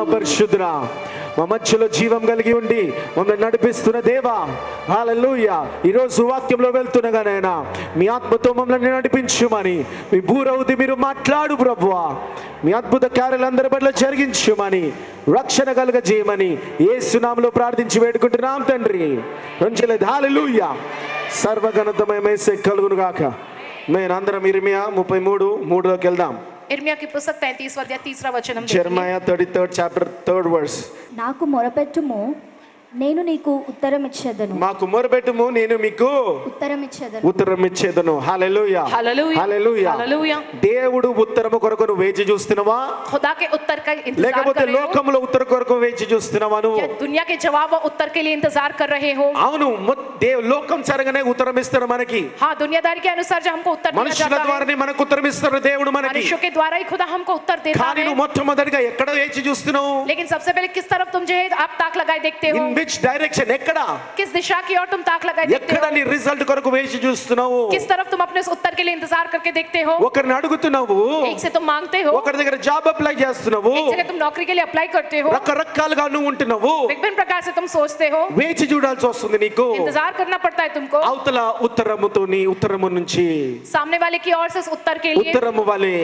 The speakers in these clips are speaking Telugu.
మహాపరిశుద్ధుడా, మా మధ్యలో జీవం కలిగి ఉండి మమ్మల్ని నడిపిస్తున్న దేవా, హల్లెలూయా. ఈరోజు వాక్యంలో వెళ్తుండగానైనా మీ ఆత్మతో మమ్మల్ని నడిపించుమని, మీ బూరవుది మీరు మాట్లాడు ప్రభువా. మీ అద్భుత కార్యాలు అందరి పట్ల జరిగించుమని, రక్షణ కలుగజేయమని యేసు నామములో ప్రార్థించి వేడుకుంటున్నాం తండ్రి. రెంచెలేదు హల్లెలూయా. సర్వఘనతమయమేసే కలుగును గాక. మేము అందరం ఇర్మియా 33:3లోకి వెళ్దాం. इर्मिया की पुस्तक 33वां अध्याय 3रा वचन. జెర్మయా 33rd chapter 3rd verse. నాకు మొరపెట్టుము, నేను నీకు ఉత్తరం ఇచ్చేదను. మాకు మొరపెట్టుము, నేను మీకు ఉత్తరం ఇచ్చేదను. హల్లెలూయా, హల్లెలూయా, హల్లెలూయా, హల్లెలూయా. దేవుడు ఉత్తరము కొరకు నువ్వు వేచి చూస్తున్నావా? खुदा के उत्तर का इंतजार లేకపోతే कर रहे हो? లోకములో ఉత్తర కొరకు వేచి చూస్తున్నావా నువ్వు? या दुनिया के जवाब व उत्तर के लिए इंतजार कर रहे हो? అవును, లోకం సరగానే ఉత్తరం ఇస్తారు మనకి. हाँ, दुनियादारी के अनुसार जो हमको उत्तर दिया మనుషుల जाता है, ద్వారానే మనకు ఉత్తరం ఇస్తారు దేవుడు మనకి. मनुष्यों के द्वारा ही खुदा हमको उत्तर देता కానీ है. నువ్వు మొట్టమొదటిగా ఎక్కడ వేచి చూస్తున్నావు? लेकिन सबसे पहले किस तरफ तुम जो है आप ताक लगाए देखते हो? In which direction? ఎక్కడ किस दिशा की ओर तुम ताक लगाए देखते ఎక్కడ हो? నీ రిజల్ట్ కొరకు వేచి చూస్తున్నావు? किस तरफ तुम अपने उस उत्तर के लिए इंतजार करके देखते हो? ఒకరిని అడుగుతున్నావు, एक से तुम मांगते हो, ఒకరి దగ్గర జాబ్ అప్లై చేస్తున్నావు, एक जगह तुम नौकरी के लिए अप्लाई करते हो, రకరకాలుగా నువ్వు ఉంటున్నావు. विभिन्न प्रकार से तुम सोचते हो, వేచి చూడాల్సి వస్తుంది నీకు. इंतजार करना पड़ता है तुमको. అవతల ఉత్తరముతో నీ ఉత్తరము నుంచి, सामने वाले की ओर से उस उत्तर के लिए, ఉత్తరము వలె,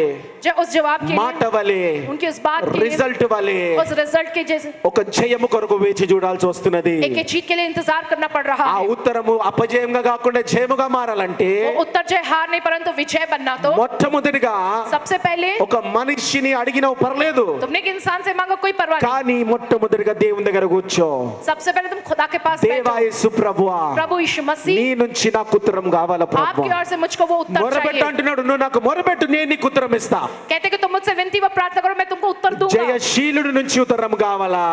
जो उस जवाब के మాట लिए, వలె, उनकी उस बात के लिए, రిజల్ట్ వలె, उस रिजल्ट के जैसे ఒక జయము కొరకు వేచి చూడాల్సి వస్తున్నది. एक जीत के लिए इंतजार करना पड़ रहा ఆ है. ఉత్తరము అపజయంగా కాకుండా జయముగా మారాలంటే वो उत्तर जो है हार नहीं परंतु विजय बनना, तो మొట్టమొదటిగా सबसे पहले ఒక మనిషిని అడిగినవు పర్లేదు, तुमने एक इंसान से मांगा कोई परवाह नहीं, కానీ మొట్టమొదటిగా దేవుని దగ్గర కూర్చో. सबसे पहले तुम खुदा के पास దేవా बैठो. యేసు ప్రభువా, प्रभु यीशु मसीह, నీ నుంచి నాకు ఉత్తరం కావాలా आपकी ప్రభువా. ओर से मुझको वो उत्तर మొరబెట్టు चाहिए. అంటున్నాడు, నువ్వు నాకు మొరబెట్టు, నేను నీకు ఉత్తరం ఇస్తా. कहते कि तुम मुझसे विनती व प्रार्थना करो, मैं तुमको उत्तर दूंगा. జయశీలుడి నుంచి ఉత్తరం కావాలా,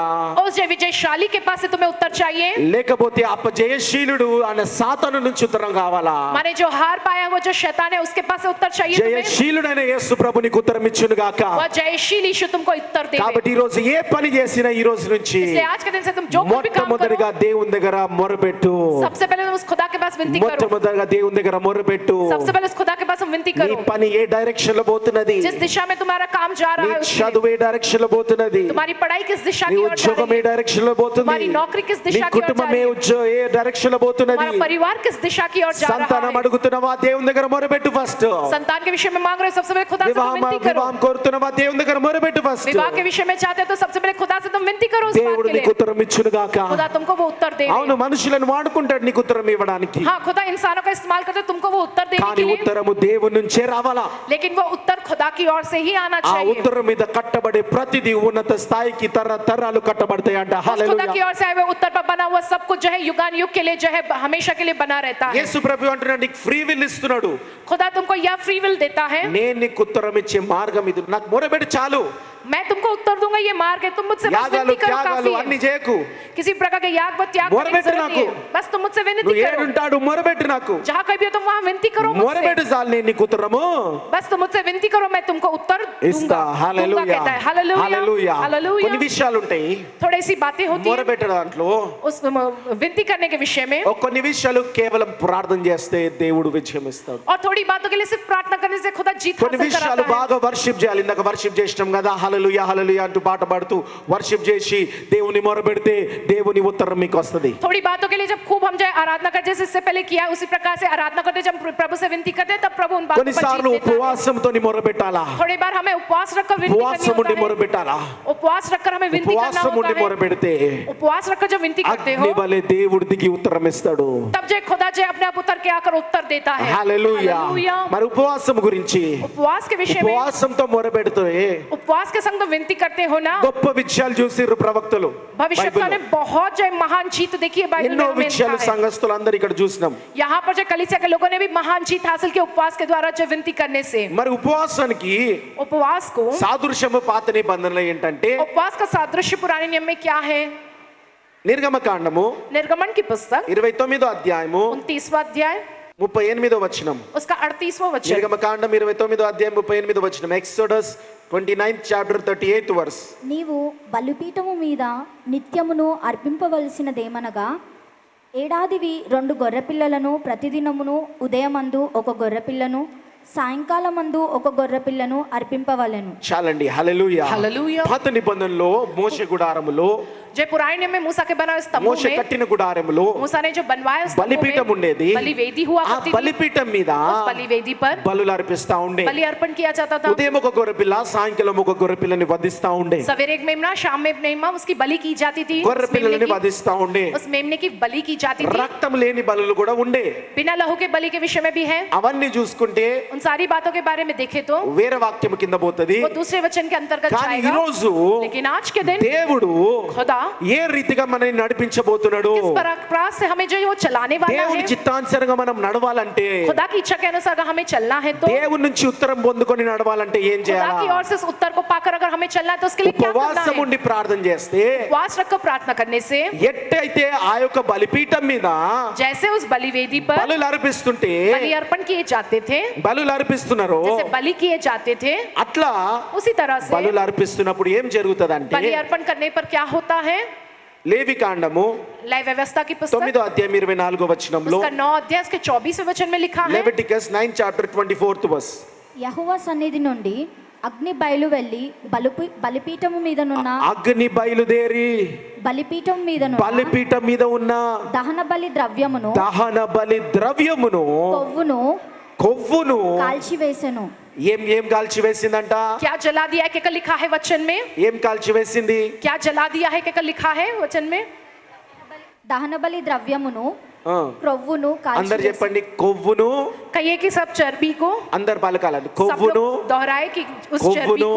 उस जय विजयशाली के पास से तुम्हें उत्तर चाहिए, లేకపోతే అపజయశీలుడు అనే సాతాను నుంచి ఉత్తరం కావాలా? माने जो हार पाया वो जो शैतान है उसके पास से उत्तर चाहिए तुम्हें. జయశీలుడైన యేసు ప్రభు నీకు ఉత్తరం ఇచ్చును గాక. वह जयशील यीशु तुमको उत्तर देवे. కాబట్టి ఈ రోజు ఏ పని చేసినా ఈ రోజు నుంచి इसलिए आज के दिन से तुम जो कुछ भी काम करो, మొట్టమొదటిగా దేవుని దగ్గర మొరపెట్టు. सबसे पहले तुम उस खुदा के पास विनती करो. మొట్టమొదటిగా దేవుని దగ్గర మొరపెట్టు. सबसे पहले उस खुदा के पास तुम विनती నీ करो. పని ఏ డైరెక్షన్ లో పోతున్నది? जिस दिशा में तुम्हारा काम जा నీ रहा है उसमें, చదువు ఏ డైరెక్షన్ లో పోతున్నది? तुम्हारी पढ़ाई किस दिशा నీ की ओर जा ఉద్యోగం रही ఏ है, డైరెక్షన్ లో పోతుంది? तुम्हारी नौकरी किस నీ दिशा की ओर जा కుటుంబం रही ఏ है, ఏ డైరెక్షన్ లో పోతున్నది? तुम्हारा परिवार किस दिशा की ओर जा रहा సంతానం है. అడుగుతున్నావా? దేవుని దగ్గర మొరపెట్టు ఫస్ట్. संतान के विषय में मांग रहे हो, सबसे पहले खुदा से तुम विनती करो. వివాహం కోరుతున్నావా? దేవుని దగ్గర మొరపెట్టు ఫస్ట్. विवाह के विषय में चाहते हो तो सबसे पहले खुदा से तुम विनती करो उस बात దేవుడు के నీకు लिए. ఉత్తరం ఇచ్చును గాక. खुदा तुमको वो उत्तर दे. అవును, మనుషులను వాడుకుంటాడు నీకు ఉత్తరం ఇవ్వడానికి. हाँ, खुदा इंसानों का इस्तेमाल करते हैं तुमको वो उत्तर देने కానీ के लिए, ఉత్తరము దేవుని నుంచే రావాలా. लेकिन वो उत्तर खुदा की ओर से ही आना ఆ चाहिए. ఉత్తరం మీద కట్టబడే ప్రతిదీ ఉన్నత స్థాయికి తరాలు కట్టబడతాయి అంట. उस खुदा హల్లెలూయా. की ओर से आए हुए उत्तर पर बना हुआ सब कुछ जो है युगान युग के लिए जो है हमेशा के लिए बना रहता है. యేసు ప్రభు అంటున్నాడు, నీకు ఫ్రీ విల్ ఇస్తున్నాడు. खुदा तुमको यह फ्री विल देता है. నేను నీకు ఉత్తరం ఇచ్చే మార్గం ఇది. నాకు మొరబెట్టు చాలు. मैं तुमको उत्तर दूंगा, ये मार्ग है. तुम मुझसे बस యాగాలు विनती करो, త్యాగాలు काफी అన్ని है. చేయకు. किसी प्रकार के याग व त्याग करने की మొరబెట్టు जरूरत नहीं నాకు. है. बस तुम मुझसे विनती నువ్వు करो. ఏడుంటాడు మొరబెట్టు నాకు. जहाँ कहीं भी हो तुम वहाँ विनती करो मुझसे. మొరబెట్టు చాలు, నేను నీకు ఉత్తరము बस तुम मुझसे विनती करो, मैं तुमको उत्तर ఇస్తా. दूंगा. హల్లెలూయా, कहता है हालेलुया, హల్లెలూయా. हालेलुया. కొన్ని విషయాలు ఉంటాయి थोड़ी सी बातें होती है మొరబెట్టు దాంట్లో. उस विनती करने के विषय में, కొన్ని విషయాలు కేవలం ప్రార్థన చేస్తే దేవుడు విజయం ఇస్తాడు. और थोड़ी बातों के लिए सिर्फ प्रार्थना करने से खुदा जीत కొన్ని हासिल విషయాలు कराता है. బాగా వర్షిప్ చేయాలి. ఇందాక వర్షిప్ చేసినాం కదా, హల్లెలూయా హల్లెలూయా అంటూ పాట పాడుతూ వర్షిప్ చేసి దేవుని మొరబెడితే దేవుని ఉత్తరం మీకు వస్తది. थोड़ी बातों के लिए जब खूब हम जाए आराधना करते जैसे इससे पहले किया, उसी प्रकार से आराधना करते जब प्रभु से विनती करते तब प्रभु उन बातों पर जीत కొన్నిసార్లు देता है. ఉపవాసంతో మొరబెట్టాలా. थोड़ी बार हमें उपवास रखकर विनती करनी ఉపవాసం ఉండి होता है. మొరబెట్టాలా. उपवास रखकर हमें विनती करना ఉపవాసం ఉండి होता है. మొరబెడితే उपवास रखकर जब विनती करते हो అగ్ని వలె దేవుడు దిగి ఉత్తరం ఇస్తాడు. तब जो खुदा जो अपने आप उतर के आकर उत्तर देता है. హల్లెలూయా. हालेलुया. మరి ఉపవాసం గురించి, उपवास के विषय में, ఉపవాసంతో మొరబెడితే उपवास के संग तो विनती करते हो ना. గొప్ప విషయాలు చూసిర్రు ప్రవక్తలు. भविष्यवाणी ने बहुत जो महान जीत देखी है बाइबल ఎన్నో में हमें విషయాలు लिखा है. సంఘస్థులు అందరూ ఇక్కడ చూసినాం. यहाँ पर जो कलीसिया के लोगों ने भी महान जीत हासिल की उपवास के द्वारा जो विनती करने से. మరి ఉపవాసానికి उपवास को సాదృశ్యము పాత నిబంధనలో ఏంటంటే, उपवास का सादृश्य पुराने नियम में क्या है? నిర్గమకాండము निर्गमन की पुस्तक 29వ అధ్యాయము 29वां अध्याय 38వ వచనం. उसका 38वां वचन. నిర్గమకాండం 29వ అధ్యాయం 38వ వచనం. Exodus 29th chapter 38th verse. నీవు బలిపీఠము మీద నిత్యమును అర్పింపవలసినదేమనగా ఏడాదివి 2 గొర్రెపిల్లలను, ప్రతిదినమును ఉదయమందు 1 గొర్రెపిల్లను, సాయంకాలమందు ఒక గొర్రెపిల్లను అర్పింపవలెను. చాలండి. హల్లెలూయా. हालेलुया। పాత నిబంధనలో మోషే గుడారములో, जो पुराने नियम में मूसा के बनाए उस तंबू మోషే में కట్టిన గుడారములో मूसा ने जो बनवाया उस तंबू బలిపీఠం में ఉండేది. बलिवेदी हुआ ఆ करती थी। బలిపీఠం మీద उस बलिवेदी पर బలులు అర్పిస్తా ఉండే. बलि अर्पण किया जाता था। ఉదయం ఒక గొర్రెపిల్ల, సాయంకాలం ఒక గొర్రెపిల్లని వధిస్తా ఉండే. सवेरे एक मेमना, शाम में एक मेमना, उसकी बलि की जाती थी। గొర్రె పిల్లల్ని వధిస్తా ఉండే. उस मेमने की बलि की जाती थी। రక్తం లేని బలులు కూడా ఉండే. बिना लहू के बलि के विषय में भी है। అవన్నీ చూసుకుంటే उन सारी बातों के बारे में देखे तो వేరే వాక్యం కింద పోతది. वो दूसरे वचन के अंतर्गत కానీ ఈ जाएगा। రోజు लेकिन आज के दिन దేవుడు खुदा ఏ రీతిగా మనల్ని నడిపించబోతున్నాడు, किस प्रकार से हमें जो है वो चलाने वाला దేవుని है। చిత్తానుసారంగా మనం నడవాలంటే, खुदा की इच्छा के अनुसार अगर हमें चलना है तो దేవుని నుంచి ఉత్తరం పొందుకొని నడవాలంటే ఏం खुदा చేయాలి? की ओर से उस उत्तर को पाकर अगर हमें चलना है तो उसके लिए क्या करना ఉపవాసం है? ఉండి ప్రార్థన చేస్తే, उपवास रखकर प्रार्थना करने से ఎట్టయితే ఆ యొక్క బలిపీఠం మీద जैसे उस बलिवेदी पर బలులు అర్పిస్తుంటే, बलि अर्पण किए जाते थे, బలులు అర్పిస్తున్నారో जैसे बलि किए जाते थे, అట్లా उसी तरह से బలులు అర్పిస్తున్నప్పుడు ఏం జరుగుతుందంటే, बलि अर्पण करने पर क्या होता है? లేవి కాండము लय व्यवस्था की पुस्तक 9వ అధ్యాయం 24వ వచనంలో, उसका 9 अध्याय के 24वें वचन में लिखा है। లెవిటికస్ 9 చాప్టర్ 24th verse, యెహోవా సన్నిధి నుండి అగ్ని బయలు వెళ్ళి బలిపీఠము మీదనున్న అగ్ని బయలుదేరి బలిపీఠం మీదను బలిపీఠం మీద ఉన్న దహన బలి ద్రవ్యమును దహన బలి ద్రవ్యమును కొవ్వును కాల్చివేసెను. ఏం ఏం కాల్చి వేసిందంట? क्या जला दिया है क्या लिखा है वचन में? ఏం కాల్చి వేసింది? क्या जला दिया है क्या लिखा है वचन में? దహన బలి ద్రవ్యమును ఆ, క్రొవ్వును అందరు కాల్చివేసెను. చెప్పండి, కొవ్వును. कहिए कि सब चर्बी को, అందరు పలకాలండి, सब కొవ్వును लोग दोहराए कि उस चर्बी కొవ్వును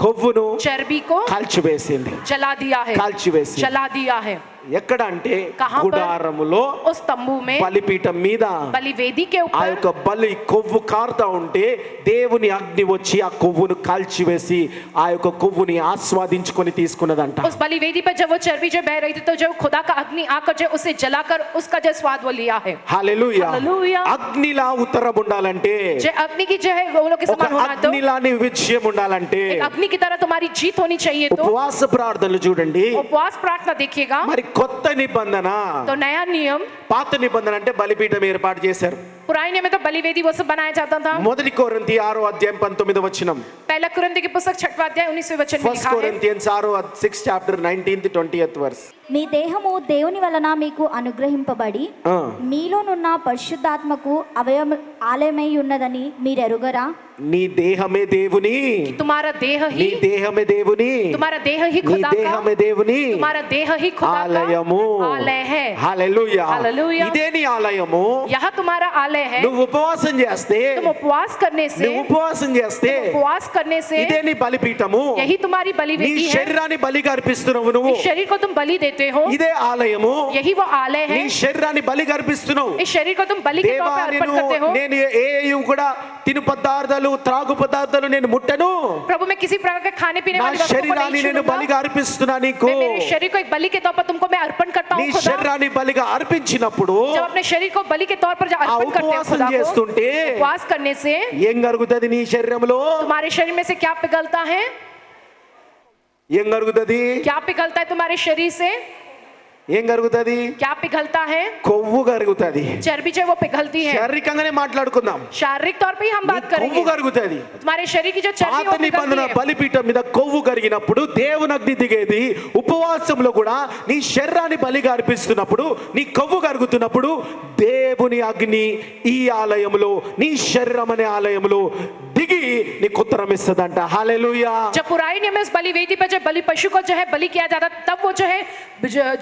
కొవ్వును चर्बी को కాల్చి వేసింది. जला दिया है, కాల్చి వేసింది. जला दिया है। ఎక్కడ అంటే कहाँ पर? గుడారములో उस तंबू में బలిపీఠం మీద बलिवेदी के ఆ ऊपर యొక్క బలి కొవ్వు కారుతా ఉంటే దేవుని అగ్ని వచ్చి ఆ కొవ్వును కాల్చివేసి ఆ యొక్క కొవ్వుని ఆస్వాదించుకొని తీసుకున్నదంట. उस बलिवेदी पर जब वो चर्बी जो बह रही थी तो जो खुदा का अग्नि आकर जो उसे जलाकर उसका जो स्वाद वो लिया है। హల్లెలూయా. హల్లెలూయా. అగ్నిలా ఉత్తరం ఉండాలంటే, जो अग्नि की जो है वो लोग के ఒక समान होना तो అగ్నిలాని విజయం ఉండాలంటే, एक अग्नि की तरह तुम्हारी जीत होनी चाहिए। तो ఉపవాస ప్రార్థనలు చూడండి. उपवास प्रार्थना देखिएगा మరి కొత్త నిబంధన, तो नया नियम, పాత నిబంధన అంటే బలిపీఠం ఏర్పాటు చేశారు. पुराने नियम में तो बलिवेदी वो सब बनाया जाता था। మొదటి కొరింథీ 6వ అధ్యాయం 19వ వచనం, पहला कुरिन्थी की पुस्तक 6वां अध्याय 19वें वचन में ఫస్ట్ लिखा है। Corinthians 6 chapter 19th 20th verse. మీ దేహము దేవుని వలన మీకు అనుగ్రహింపబడి ఆ, మీలోనున్న పరిశుద్ధాత్మకు ఆలయమై ఉన్నదని మీరెరుగరా? నీ దేహమే దేవుని, तुम्हारा देह నీ ही, దేహమే దేవుని, तुम्हारा देह ही నీ खुदा का, దేహమే దేవుని तुम्हारा देह ही खुदा ఆలయము. का आलय है। హల్లెలూయా. హల్లెలూయా. ఇదే నీ ఆలయము. यह तुम्हारा आलय है। నువ్వు ఉపవాసం చేస్తే, तुम उपवास करने से, నువ్వు ఉపవాసం చేస్తే उपवास करने से ఇదే నీ బలిపీఠము. यही तुम्हारी నీ बलिवेदी है। శరీరాన్ని బలిగా అర్పిస్తున్నావు నువ్వు. इस शरीर को तुम बलि देते हो, ఇదే ఆలయము. यही वो आलय है। నీ శరీరాన్ని బలిగా అర్పిస్తున్నావు. इस शरीर को तुम बलि के तौर దేవా, पर अर्पण करते हो। నేను ఏ కూడా తిను పదార్థాలు త్రాగు పదార్థాలు నేను ముట్టను. प्रभु मैं किसी प्रकार के खाने पीने నా वाली वस्तु को శరీరాన్ని नहीं నేను छूऊंगा। బలిగా అర్పిస్తున్నా నీకు. मैं मेरे शरीर को एक बलि के तौर पर तुमको मैं अर्पण करता నీ हूँ खुदा। శరీరాన్ని బలిగా అర్పించినప్పుడు जब अपने शरीर को बलि के तौर पर जब ఆ अर्पण करते हो ఉపవాసం खुदा को, చేస్తుంటే उपवास करने से ఏం జరుగుతుంది? నీ శరీరంలో तुम्हारे शरीर में से क्या पिघलता है? ఏం జరుగుతుంది? क्या पिघलता है तुम्हारे शरीर से? ఏం జరుగుతుంది? क्या पिघलता है? కొవ్వు కరుగుతుంది. चर्बी जो है वो पिघलती है। శారీరకంగానే మాట్లాడుకుందాం. शारीरिक तौर पे ही हम बात కొవ్వు करेंगे। కరుగుతుంది. तुम्हारे शरीर की जो चर्बी है పాత वो నిబంధన पिघलती है। బలిపీఠం మీద కొవ్వు కరిగినప్పుడు దేవుని అగ్ని దిగేది. ఉపవాసంలో కూడా నీ శరీరాన్ని బలిగా అర్పిస్తున్నప్పుడు, నీ కొవ్వు కరుగుతున్నప్పుడు దేవుని అగ్ని ఈ ఆలయంలో, నీ శరీరం అనే ఆలయంలో దిగి నీకు ఉత్తరం ఇస్తుందంట. హల్లెలూయా. जब पुराने नियम में इस बलि वेदी पर जब बलि पशु को जो है बलि किया जाता तब वो जो है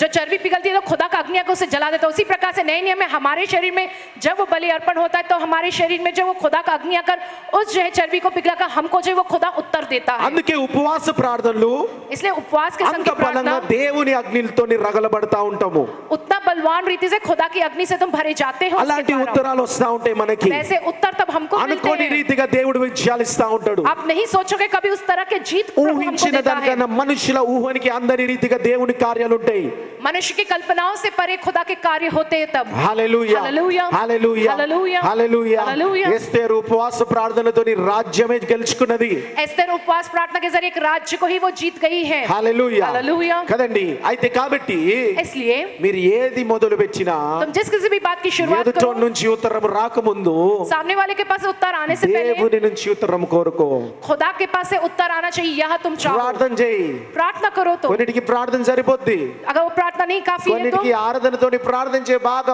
जो चर्बी पिघलती है तो खुदा का अग्नि को उसे जला देता। उसी प्रकार से नए नियम में हमारे शरीर में जब वो बलि अर्पण होता है तो हमारे शरीर में जो वो खुदा का अग्नि आकर उस जो है चर्बी को पिघलाकर हमको जो है वो खुदा उत्तर देता है। అందుకే ఉపవాస ప్రార్థనలు इसलिए उपवास के संग అంత की प्रार्थना బలంగా దేవుని అగ్నితో రగలబడతా ఉంటాము. उतना बलवान रीति से खुदा की अग्नि से तुम भरे जाते हो। उसके అలాంటి द्वारा। ఉత్తరాలు వస్తా ఉంటాయి మనకి. वैसे उत्तर तब हमको मिलते అనుకోని हैं। రీతిగా దేవుడు విజయాలు ఇస్తా ఉంటాడు. आप नहीं सोचोगे कभी उस तरह के जीत प्रभु हमको ఊహించిన देता है। దానికన్నా మనుషుల ఊహనికి అందని రీతిగా దేవుని కార్యాలు ఉంటాయి. मनुष्य की कल्पनाओं से परे खुदा के कार्य होते हैं तब। హల్లెలూయా హల్లెలూయా, హల్లెలూయా హల్లెలూయా, హల్లెలూయా. హల్లెలూయా. ఎస్తేరు ఉపవాస ప్రార్థనతోని రాజ్యమే గెలుచుకున్నది. एस्तेर उपवास प्रार्थना के जरिए एक राज्य को ही वो जीत गई है। హల్లెలూయా హల్లెలూయా. కదండి. అయితే కాబట్టి इसलिए మీరు ఏది మొదలు పెట్టినా तुम जिस किसी भी बात की शुरुआत ఎదుట करो, నుంచి ఉత్తరం రాకముందు सामने वाले के पास उत्तर आने से पहले దేవుని నుంచి ఉత్తరం కోరుకో. खुदा के पास से उत्तर आना चाहिए। यह तुम चाहो, ప్రార్థన చేయి. प्रार्थना करो। तो కొన్నిటికి ప్రార్థన సరిపోద్ది, अगर वो प्रार्थना नहीं काफी है तो కొన్నిటికి ఆరాధనతోని ప్రార్థించే బాగా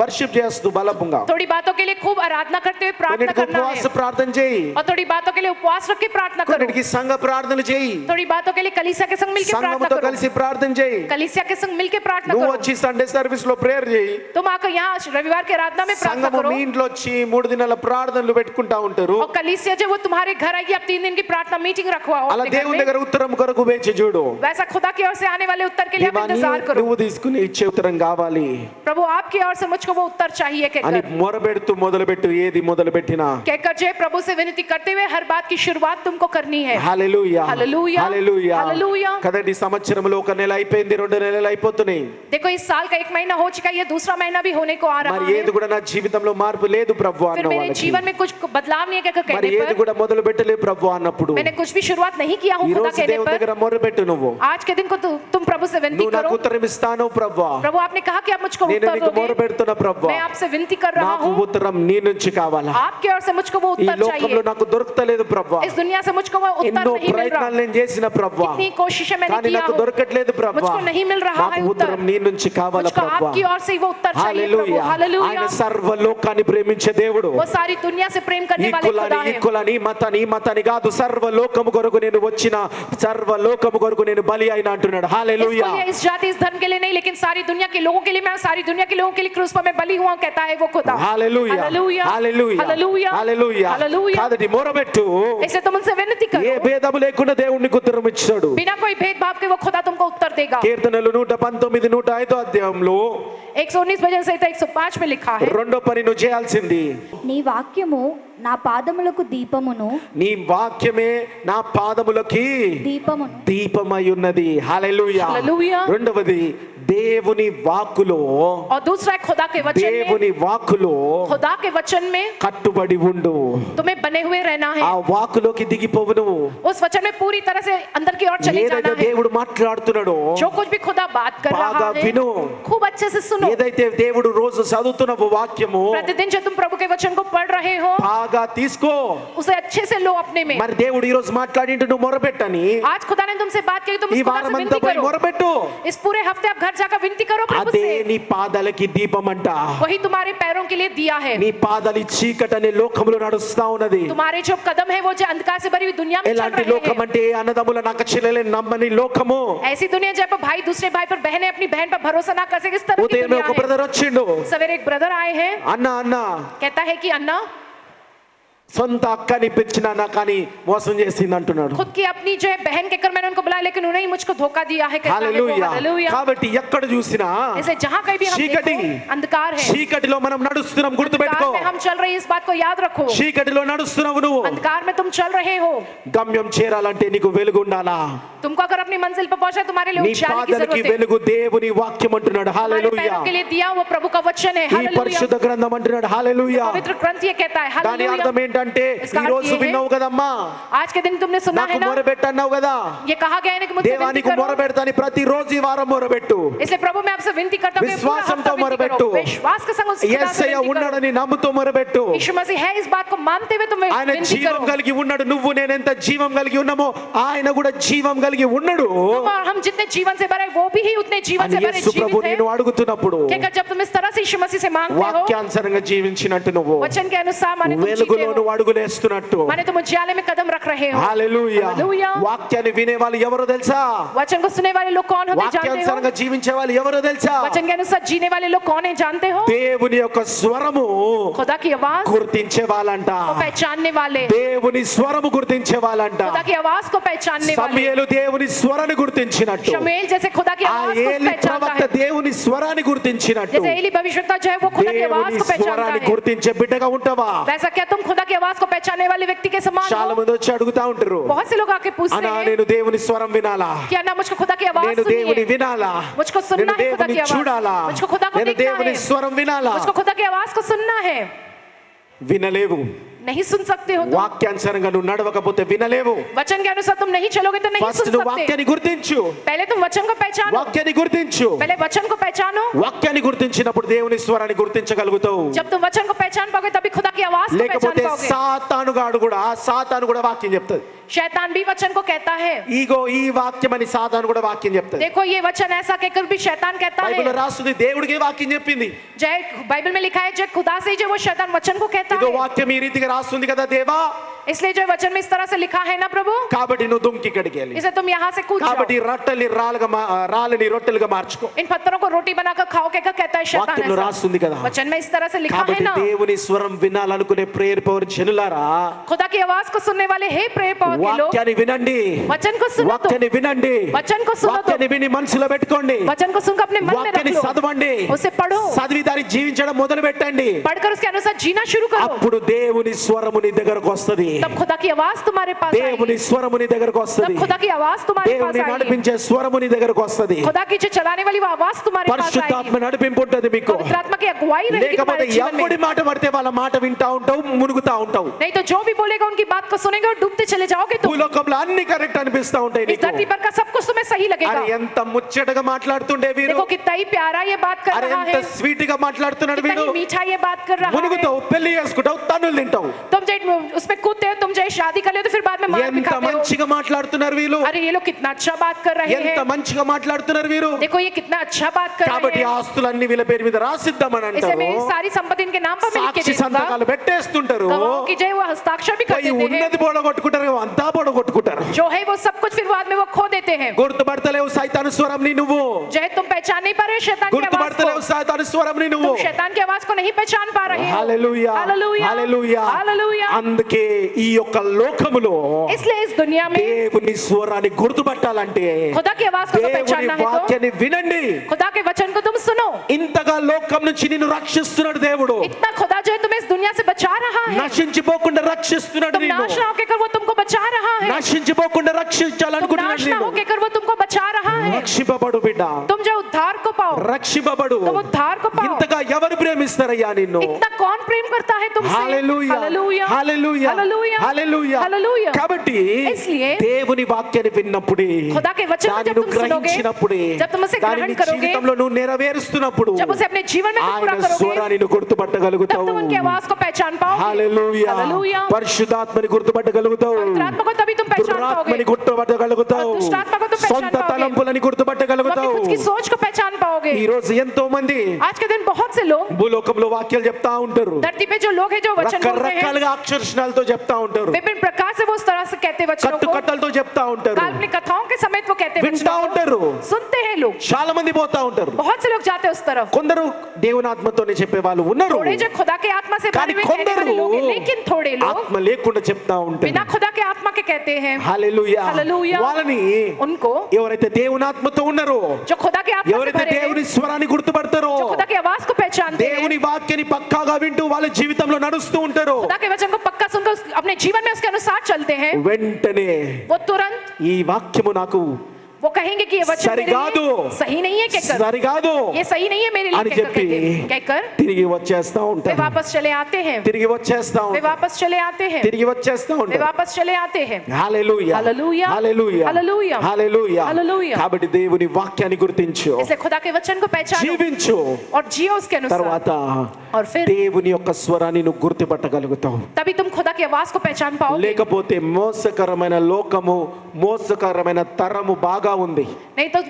వర్షిప్ చేస్తూ బలముగా, थोड़ी बातों के लिए खूब आराधना करते हुए प्रार्थना కొన్నిటికి करना ఉపవాస है, ప్రార్థన చేయి, और थोड़ी बातों के लिए उपवास रख के प्रार्थना करो। కొన్నిటికి సంఘ ప్రార్థన చేయి, थोड़ी बातों के लिए कलीसिया के संग मिलकर प्रार्थना సంఘముతో करो। కలిసి ప్రార్థన చేయి. कलीसिया के संग मिलकर प्रार्थना నువ్వు करो। వచ్చి సండే సర్వీస్ లో ప్రేయర్ చేయి. तुम आकर यहाँ रविवार के आराधना में प्रार्थना సంఘము करो। మీ ఇంట్లో వచ్చి 3 దినాల ప్రార్థనలు పెట్టుకుంటా ఉంటారు. और कलीसिया जब वो तुम्हारे घर आएगी, आप 3 दिन की प्रार्थना मीटिंग रखवाओ అలా अपने घर దేవుని में। దగ్గర ఉత్తరం కొరకు వేచి చూడు. वैसा खुदा की ओर से आने वाले उत्तर के लिए आप ఇవన్నీ इंतजार करो। నువ్వు తీసుకుని ఇచ్చే ఉత్తరం కావాలి प्रभु आपकी ओर से मुझको वो उत्तर चाहिए అని कहकर మొరబెడుతూ మొదలుపెట్టు. ఏది మొదలుపెట్టినా कहकर जय प्रभु से विनती करते हुए हर बात की शुरुआत तुमको करनी है। హల్లెలూయా హల్లెలూయా, హల్లెలూయా హల్లెలూయా. కదండి. సంవత్సరంలో ఒక నెల అయిపోయింది, 2 నెలలు అయిపోతున్నాయి. देखो इस साल का 1 महीना हो चुका है, ये दूसरा महीना भी होने को आ रहा మరి है। ఏది కూడా నా జీవితంలో మార్పు లేదు ప్రభు फिर అన్న मेरे వాళ్ళకి, जीवन में कुछ बदलाव नहीं है कहकर మరి कहने ఏది पर, కూడా మొదలు పెట్టలేదు ప్రభు అన్నప్పుడు मैंने कुछ भी शुरुआत नहीं किया हूँ ఈ खुदा రోజు कहने దేవుని पर, దగ్గర మొరబెట్టు. నువ్వు आज के दिन को तुम प्रभु से विनती నువ్వు నాకు करो। ఉత్తరం ఇస్తాను ప్రభు. प्रभु आपने कहा कि आप मुझको నేను उत्तर నీకు दोगे। మొరబెడుతున్నా ప్రభు. मैं आपसे विनती कर रहा నాకు हूँ, ఉత్తరం నీ నుంచి కావాలా. आपके ओर से मुझको वो ఈ उत्तर లోకంలో चाहिए। నాకు దొరకలేదు ప్రభు. इस दुनिया से मुझको वो उत्तर ఎన్నో नहीं मिल रहा। ప్రయత్నాలు నేను చేసిన ప్రభు, कितनी कोशिशें मैंने కానీ किया నాకు हो, దొరకట్లేదు ప్రభు. मुझको नहीं मिल रहा నాకు है ఉత్తరం उत्तर। నీ నుంచి కావాలా मुझको ప్రభు. आपकी ओर से वो उत्तर चाहिए प्रभु। హల్లెలూయా. हालेलुया। ఆయన సర్వలోకాన్ని ప్రేమించే దేవుడు. वो सारी दुनिया से प्रेम करने ఈ वाले కులాన్ని खुदा ఈ है। కులాన్ని ఈ మతాన్ని కాదు, సర్వలోకము కొరకు నేను వచ్చిన, సర్వలోకము కొరకు నేను బలి అయిన అంటున్నాడు. హల్లెలూయా. इसको ये इस जाति इस धर्म के लिए नहीं, लेकिन सारी दुनिया के लोगों के लिए, मैं सारी दुनिया के लोगों के लिए क्रूस पर मैं बलि हुआ कहता है वो खुदा। హల్లెలూయా हालेलुया, హల్లెలూయా हालेलुया, హల్లెలూయా. हालेलुया। కాదండి, మొరబెట్టు. ऐसे तुम उनसे विनती ఏ करो, భేదము లేకుండా దేవునికి ఉత్తరం ఇచ్చాడు. बिना कोई भेदभाव के वो खुदा तुमको उत्तर देगा। కీర్తనలు 119 105 అధ్యాయంలో 119 भजन संहिता 105 में लिखा है, రెండో పని నువ్వు చేయాల్సింది, నీ వాక్యము నా పాదములకు దీపమును నీ వాక్యమే నా పాదములకి దీపమును దీపమై ఉన్నది. హల్లెలూయా. హల్లెలూయా. రెండవది, దేవుని వాక్కులో, और दूसरा है खुदा के वचन में, దేవుని వాక్కులో खुदा के वचन में కట్టుబడి ఉండు. तुम्हें बने हुए रहना है। ఆ వాక్కులోకి దిగిపోవు నువ్వు. उस वचन में पूरी तरह से अंदर की ओर चले ఏదైతే जाना है। దేవుడు మాట్లాడుతున్నాడో जो कुछ भी खुदा बात कर బాగా रहा है, విను. खूब अच्छे से सुनो। ఏదైతే దేవుడు రోజు చదువుతున్న వాక్యము प्रतिदिन जब तुम प्रभु के वचन को पढ़ रहे हो, బాగా తీసుకో. उसे अच्छे से लो अपने में। మరి దేవుడు ఈ రోజు మాట్లాడింటూ నువ్వు మొరపెట్టని, आज खुदा ने तुमसे बात की, तुम ఈ उस खुदा से వారం అంతా विनती పోయి करो। మొరపెట్టు. इस पूरे हफ्ते आप घर जाकर विनती करो प्रभु అదే से। నీ పాదాలకి దీపం అంట. वही तुम्हारे पैरों के लिए दिया है। నీ పాదాలు ఈ చీకటి అనే లోకంలో నడుస్తా ఉన్నది. तुम्हारे जो कदम है वो जो अंधकार से भरी हुई दुनिया में चल ఎలాంటి रहे లోకం हैं। అంటే అన్నదమ్ముల నాకు చెల్లెలే నమ్మని లోకము. ऐसी दुनिया जब भाई दूसरे भाई पर, बहनें अपनी बहन पर भरोसा ना कर सके, इस तरह की ఉదయం दुनिया ఒక है। బ్రదర్ వచ్చిండు. सवेरे एक ब्रदर आए हैं, అన్న అన్న कहता है कि अन्ना సొంత అక్కని పెంచినా కానీ మోసం చేసింది అంటున్నాడు. खुद की अपनी जो है बहन कहकर मैंने उनको बुलाया, लेकिन उन्होंने ही मुझको धोखा दिया है कहता है वो। హల్లెలూయా. हालेलुया। కాబట్టి ఎక్కడ చూసినా ऐसे जहां कहीं भी हम చీకటి, देखो, अंधकार है। చీకటిలో మనం నడుస్తున్నాం, గుర్తుపెట్టుకో. अंधकार में हम चल रहे हैं, इस बात को याद रखो। చీకటిలో నడుస్తున్నావు నువ్వు. अंधकार में तुम चल रहे हो। గమ్యం చేరాలంటే నీకు వెలుగు ఉండాలా. तुमको अगर अपनी मंजिल पर पहुंचना, तुम्हारे लिए నీ उजाले की పాదాలకి जरूरत है। వెలుగు దేవుని వాక్యం అంటున్నాడు. तुम्हारे హల్లెలూయా. पैरों के लिए दिया वो प्रभु का वचन है। ఈ हालेलुया। పరిశుద్ధ గ్రంథం అంటున్నాడు. హల్లెలూయా. पवित्र ग्रंथ ये कहता है। దాని हालेलुया। అర్థం ఏంటంటే, इसका ఈ अर्थ రోజు ये है, విన్నావు కదమ్మా, आज के दिन तुमने सुना నాకు है ना, మొరబెట్టన్నావు కదా, ये कहा गया है ना कि मुझसे विनती దేవానికి करो। మొరబెడతాని ప్రతిరోజు ఈ వారం మొరబెట్టు. इसलिए प्रभु मैं आपसे विनती करता हूं कि पूरा విశ్వాసంతో हफ्ता विनती మొరబెట్టు. करो। विश्वास के संग उस खुदा से యేసయ్య विनती करो। ఉన్నాడని నమ్ముతూ మొరబెట్టు. यीशु मसीह है इस बात को मानते हुए तुम ఆయన विनती జీవం करो। కలిగి ఉన్నాడు. నువ్వు నేనెంత జీవం కలిగి ఉన్నామో ఆయన కూడా జీవం కలిగి ఉన్నాడు तुम और हम जितने जीवन से भरे, वो भी ही उतने जीवन అని से भरे యేసు ప్రభు जीवित నేను है। అడుగుతున్నప్పుడు क्या जब तुम इस तरह से यीशु मसीह से मांगते हो, వాక్యానుసారంగా జీవించినట్టు నువ్వు वचन के अनुसार माने तुम जीते వెలుగులో हो, నువ్వు అడుగులేస్తున్నట్టు. माने तुम उजाले में कदम रख रहे हो। హల్లెలూయా. हालेलुया। వాక్యాన్ని వినే వాళ్ళు ఎవరో తెలుసా? वचन को सुनने वाले लोग कौन होते हैं जानते हो? వాక్యానుసారంగా జీవించే వాళ్ళు ఎవరో తెలుసా? वचन के अनुसार जीने वाले लोग कौन है जानते हो? దేవుని యొక్క స్వరము खुदा की आवाज గుర్తించే వాళ్ళంట. को पहचानने वाले, దేవుని స్వరము గుర్తించే వాళ్ళంట. खुदा की आवाज को पहचानने वाले। సమూయేలు దేవుని స్వరాన్ని గుర్తించినట్టు, शमूएल जैसे खुदा की ఆ आवाज को ఏలి पहचानता ప్రవక్త है, దేవుని స్వరాన్ని గుర్తించినట్టు जैसे एली भविष्यवक्ता जो है वो खुदा की आवाज దేవుని को पहचानता స్వరాన్ని है, గుర్తించే బిడ్డగా ఉంటావా? वैसा क्या तुम खुदा की की आवाज को पहचानने वाले व्यक्ति के समान చాలా हो। మంది వచ్చి అడుగుతా ఉంటారు, बहुत से लोग आके पूछते అన్నా हैं నేను దేవుని స్వరం వినాలా, क्या ना मुझको खुदा की आवाज నేను దేవుని सुनिए, వినాలా, मुझको सुनना నేను है खुदा దేవుని की आवाज, చూడాలా, मुझको खुदा को నేను देखना దేవుని है, స్వరం వినాలా. मुझको खुदा की आवाज को सुनना है। వినలేవు, नहीं सुन सकते हो तुम, వాక్యానుసారంగా నువ్వు నడవకపోతే వినలేవు. वचन के अनुसार तुम नहीं चलोगे तो नहीं ఫస్ట్ सुन నువ్వు सकते। వాక్యాన్ని గుర్తించు, पहले तुम वचन को पहचानो, వాక్యాన్ని గుర్తించు. पहले वचन को पहचानो। వాక్యాన్ని గుర్తించినప్పుడు దేవుని స్వరాన్ని గుర్తించగలుగుతావు. जब तुम वचन को पहचान पाओगे तभी खुदा की आवाज को पहचान లేకపోతే पाओगे। సాతానుగాడు కూడా వాక్యం చెప్తాడు. शैतान भी वचन को कहता है, ఈగో ఈ వాక్యం అని సాతాను కూడా వాక్యం చెప్తాడు. देखो ये वचन ऐसा कहकर भी शैतान कहता బైబిల్ है। రాస్తుంది దేవుడికి వాక్యం చెప్పింది. जय बाइबल में लिखा है जय खुदा से जो वो शैतान वचन को कहता ఇదో है। వాక్యం ఈ రీతిగా రాస్తుంది కదా దేవా, इसलिए जो वचन में इस तरह से लिखा है ना प्रभु, కాబట్టి నువ్వు దుంకి ఇక్కడికి వెళ్ళి, इसे तुम यहाँ से कूद కాబట్టి जाओ, రాళ్ళని రొట్టెలుగా మార్చుకో. इन पत्थरों को रोटी बनाकर खाओ कहकर कहता है शैतान వాక్యంలో ऐसा। రాస్తుంది కదా. वचन में इस तरह से लिखा है కాబట్టి ना। దేవుని స్వరం వినాలనుకునే ప్రేయర్ పవర్ జనులారా, खुदा की आवाज को सुनने वाले हे प्रेयर पावर के लोग, వాక్యాన్ని వినండి, वचन को सुनो, तो వాక్యాన్ని వినండి, वचन को सुनो, तो వాక్యాన్ని విని మనసులో పెట్టుకోండి, वचन को सुनकर अपने मन में रख వాక్యాన్ని लो, చదవండి, उसे पढ़ो, చదివి దాన్ని జీవించడం మొదలు పెట్టండి. पढ़कर उसके अनुसार जीना शुरू करो, అప్పుడు దేవుని స్వరము నీ దగ్గరకు వస్తది. तब खुदा की आवाज तुम्हारे पास దేవుని आएगी, స్వరము నీ దగ్గరకు तब వస్తది. खुदा की आवाज तुम्हारे पास దేవుని आएगी, నడిపించే స్వరము నీ దగ్గరకు వస్తది. खुदा की जो चलाने वाली वो आवाज तुम्हारे पास పరిశుద్ధాత్మ आएगी, నడిపింపు ఉంటుంది మీకు. पवित्र आत्मा की अगुवाई रहेगी లేకపోతే तुम्हारे जीवन ఎవడి में। మాట పడితే వాళ్ళ మాట వింటా ఉంటావు, మునుగుతా ఉంటావు. नहीं तो जो भी बोलेगा उनकी बात को सुनेंगे और डूबते चले जाओगे तुम। భూలోకంలో అన్ని కరెక్ట్ అనిపిస్తా ఉంటాయి इस నీకు. धरती पर का सब कुछ तुम्हें सही అరే लगेगा। ఎంత ముచ్చటగా మాట్లాడుతుండే వీరు, देखो कितना ही प्यारा ये बात कर అరే रहा ఎంత है, స్వీట్ గా మాట్లాడుతున్నాడు कितना వీరు. ही मीठा ये बात कर रहा है। మునుగుతావు, పెళ్లి చేసుకుంటావు, తన్నులు తింటావు. तुम जब उसमें कूदते हो, तुम जब शादी कर ले तो फिर बाद में मार भी ఎంత खाते हो। మంచిగా మాట్లాడుతున్నారు వీళ్ళు, अरे ये लोग कितना अच्छा बात कर रहे ఎంత हैं, మంచిగా మాట్లాడుతున్నారు వీరు. देखो ये कितना अच्छा बात कर కాబట్టి रहे हैं। ఆస్తులన్నీ వీళ్ళ పేరు మీద రాసిద్దామని इसे అంటారు. मेरी सारी संपत्ति इनके नाम पर मैं लिख के సాక్షి दे दूंगा, సంతకాలు పెట్టేస్తుంటారు. गवाहों की जय वो हस्ताक्षर भी कर పోయి देते हैं, ఉన్నది బోడగొట్టుకుంటారు, అంతా బోడగొట్టుకుంటారు. जो है वो सब कुछ फिर बाद में वो खो देते हैं। గుర్తుపడతలేవు సైతాను స్వరంని నువ్వు, जय तुम पहचान नहीं पा रहे हो शैतान की आवाज గుర్తుపడతలేవు को, సైతాను స్వరంని నువ్వు. तुम शैतान की आवाज को नहीं पहचान पा रहे हो। హల్లెలూయా, हालेलुया, హల్లెలూయా. हालेलुया। అందుకే ఈ యొక్క లోకములో इसलिए इस दुनिया में దేవుని స్వరాన్ని గుర్తుపట్టాలంటే खुदा की आवाज को तो దేవుని पहचानना है, तो వాక్యాన్ని వినండి. खुदा के वचन को तुम सुनो। ఇంతగా లోకం నుంచి నిన్ను రక్షిస్తున్నాడు దేవుడు, इतना खुदा जो है तुम्हें इस दुनिया से बचा रहा है, నశించిపోకుండా రక్షిస్తున్నాడు तुम నిన్ను, नाश ना होकर वो तुमको बचा रहा है, నశించిపోకుండా तुम రక్షించాలనుకుంటున్నాడు नाश ना నిన్ను. होकर वो तुमको बचा रहा है। రక్షింపబడు బిడ్డ, तुम जो उद्धार को पाओ, రక్షింపబడు. तुम उद्धार को पाओ। ఇంతగా ఎవరు ప్రేమిస్తారయ్యా నిన్ను? इतना कौन प्रेम करता है तुमसे? హల్లెలూయా, हालेलुया, హల్లెలూయా, हालेलुया, హల్లెలూయా. हालेलुया। కాబట్టి इसलिए దేవుని వాక్యాన్ని విన్నప్పుడే, खुदा के वचन को దాన్ని जब నువ్వు तुम सुनोगे, గ్రహించినప్పుడే, जब तुम उसे దాన్ని ग्रहण నీ करोगे, జీవితంలో నువ్వు నెరవేరుస్తున్నప్పుడు जब उसे अपने जीवन में तुम ఆయన पूरा करोगे, స్వరాన్ని నువ్వు तब గుర్తుపట్టగలుగుతావు. तुम उनकी आवाज को पहचान पाओगे। హల్లెలూయా. हालेलुया। పరిశుద్ధాత్మని గుర్తుపట్టగలుగుతావు, पवित्र आत्मा को तभी तुम पहचान దురాత్మని पाओगे, గుర్తుపట్టగలుగుతావు, और दुष्ट आत्मा को तुम पहचान సొంత पाओगे, తలంపులని तुम अपनी గుర్తుపట్టగలుగుతావు. खुद की सोच को पहचान पाओगे। ఈ రోజు ఎంతో మంది आज के दिन बहुत से लोग భూలోకంలో వాక్యాలు చెప్తా ఉంటారు, धरती पे जो लोग हैं जो वचन बोलते हैं, రకరకాలుగా అక్షరస్నాలతో చెప్తా ఉంటారు, विभिन्न प्रकार से वो उस तरह से कहते वचनों కట్టు को, కట్టలతో చెప్తా ఉంటారు, काल्पनिक कथाओं के समेत वो कहते వింటా वचनों ఉంటారు. को, सुनते हैं लोग, చాలా మంది పోతా ఉంటారు. बहुत से लोग जाते हैं उस तरफ। కొందరు దేవుని ఆత్మతోనే చెప్పే వాళ్ళు ఉన్నారు, थोड़े जो खुदा के आत्मा से కానీ भरे हुए कहने वाले కొందరు लोग हैं, लेकिन थोड़े लोग ఆత్మ లేకుండా చెప్తా ఉంటారు. बिना खुदा के आत्मा के कहते हैं। హల్లెలూయా. హల్లెలూయా. వాళ్ళని उनको ఎవరైతే దేవుని ఆత్మతో ఉన్నారో, जो खुदा के आत्मा से ఎవరైతే भरे हैं, దేవుని స్వరాన్ని గుర్తుపడతారో, जो खुदा की आवाज को पहचानते हैं, దేవుని వాక్యాన్ని పక్కాగా వింటూ వాళ్ళ జీవితంలో నడుస్తూ ఉంటారు, खुदा के वचन को पक्का सुनकर अपने जीवन में उसके अनुसार चलते हैं, వెంటనే वो तुरंत ఈ వాక్యము నాకు वो कहेंगे कि ये वचन मेरे సరికాదు, लिए सही नहीं है कहकर, సరికాదు ये सही नहीं है मेरे लिए అని कहकर, చెప్పి कहकर తిరిగి వచ్చేస్తా वे ఉంటారు, वापस चले आते हैं, తిరిగి వచ్చేస్తా वे ఉంటారు, वापस चले आते हैं, తిరిగి వచ్చేస్తా वे ఉంటారు. वापस चले आते हैं। హల్లెలూయా, హల్లెలూయా, హల్లెలూయా, హల్లెలూయా, హల్లెలూయా. హల్లెలూయా. కాబట్టి దేవుని వాక్యాన్ని గుర్తించు, इसलिए खुदा के वचन को पहचानो జీవించు, और जियो उसके अनुसार, తర్వాత और फिर దేవుని యొక్క స్వరాన్ని నువ్వు గుర్తుపట్టగలుగుతావు. तभी तुम खुदा की आवाज को पहचान पाओगे। లేకపోతే మోసకరమైన లోకము, మోసకరమైన తరము బాగా ఉంది. नहीं तो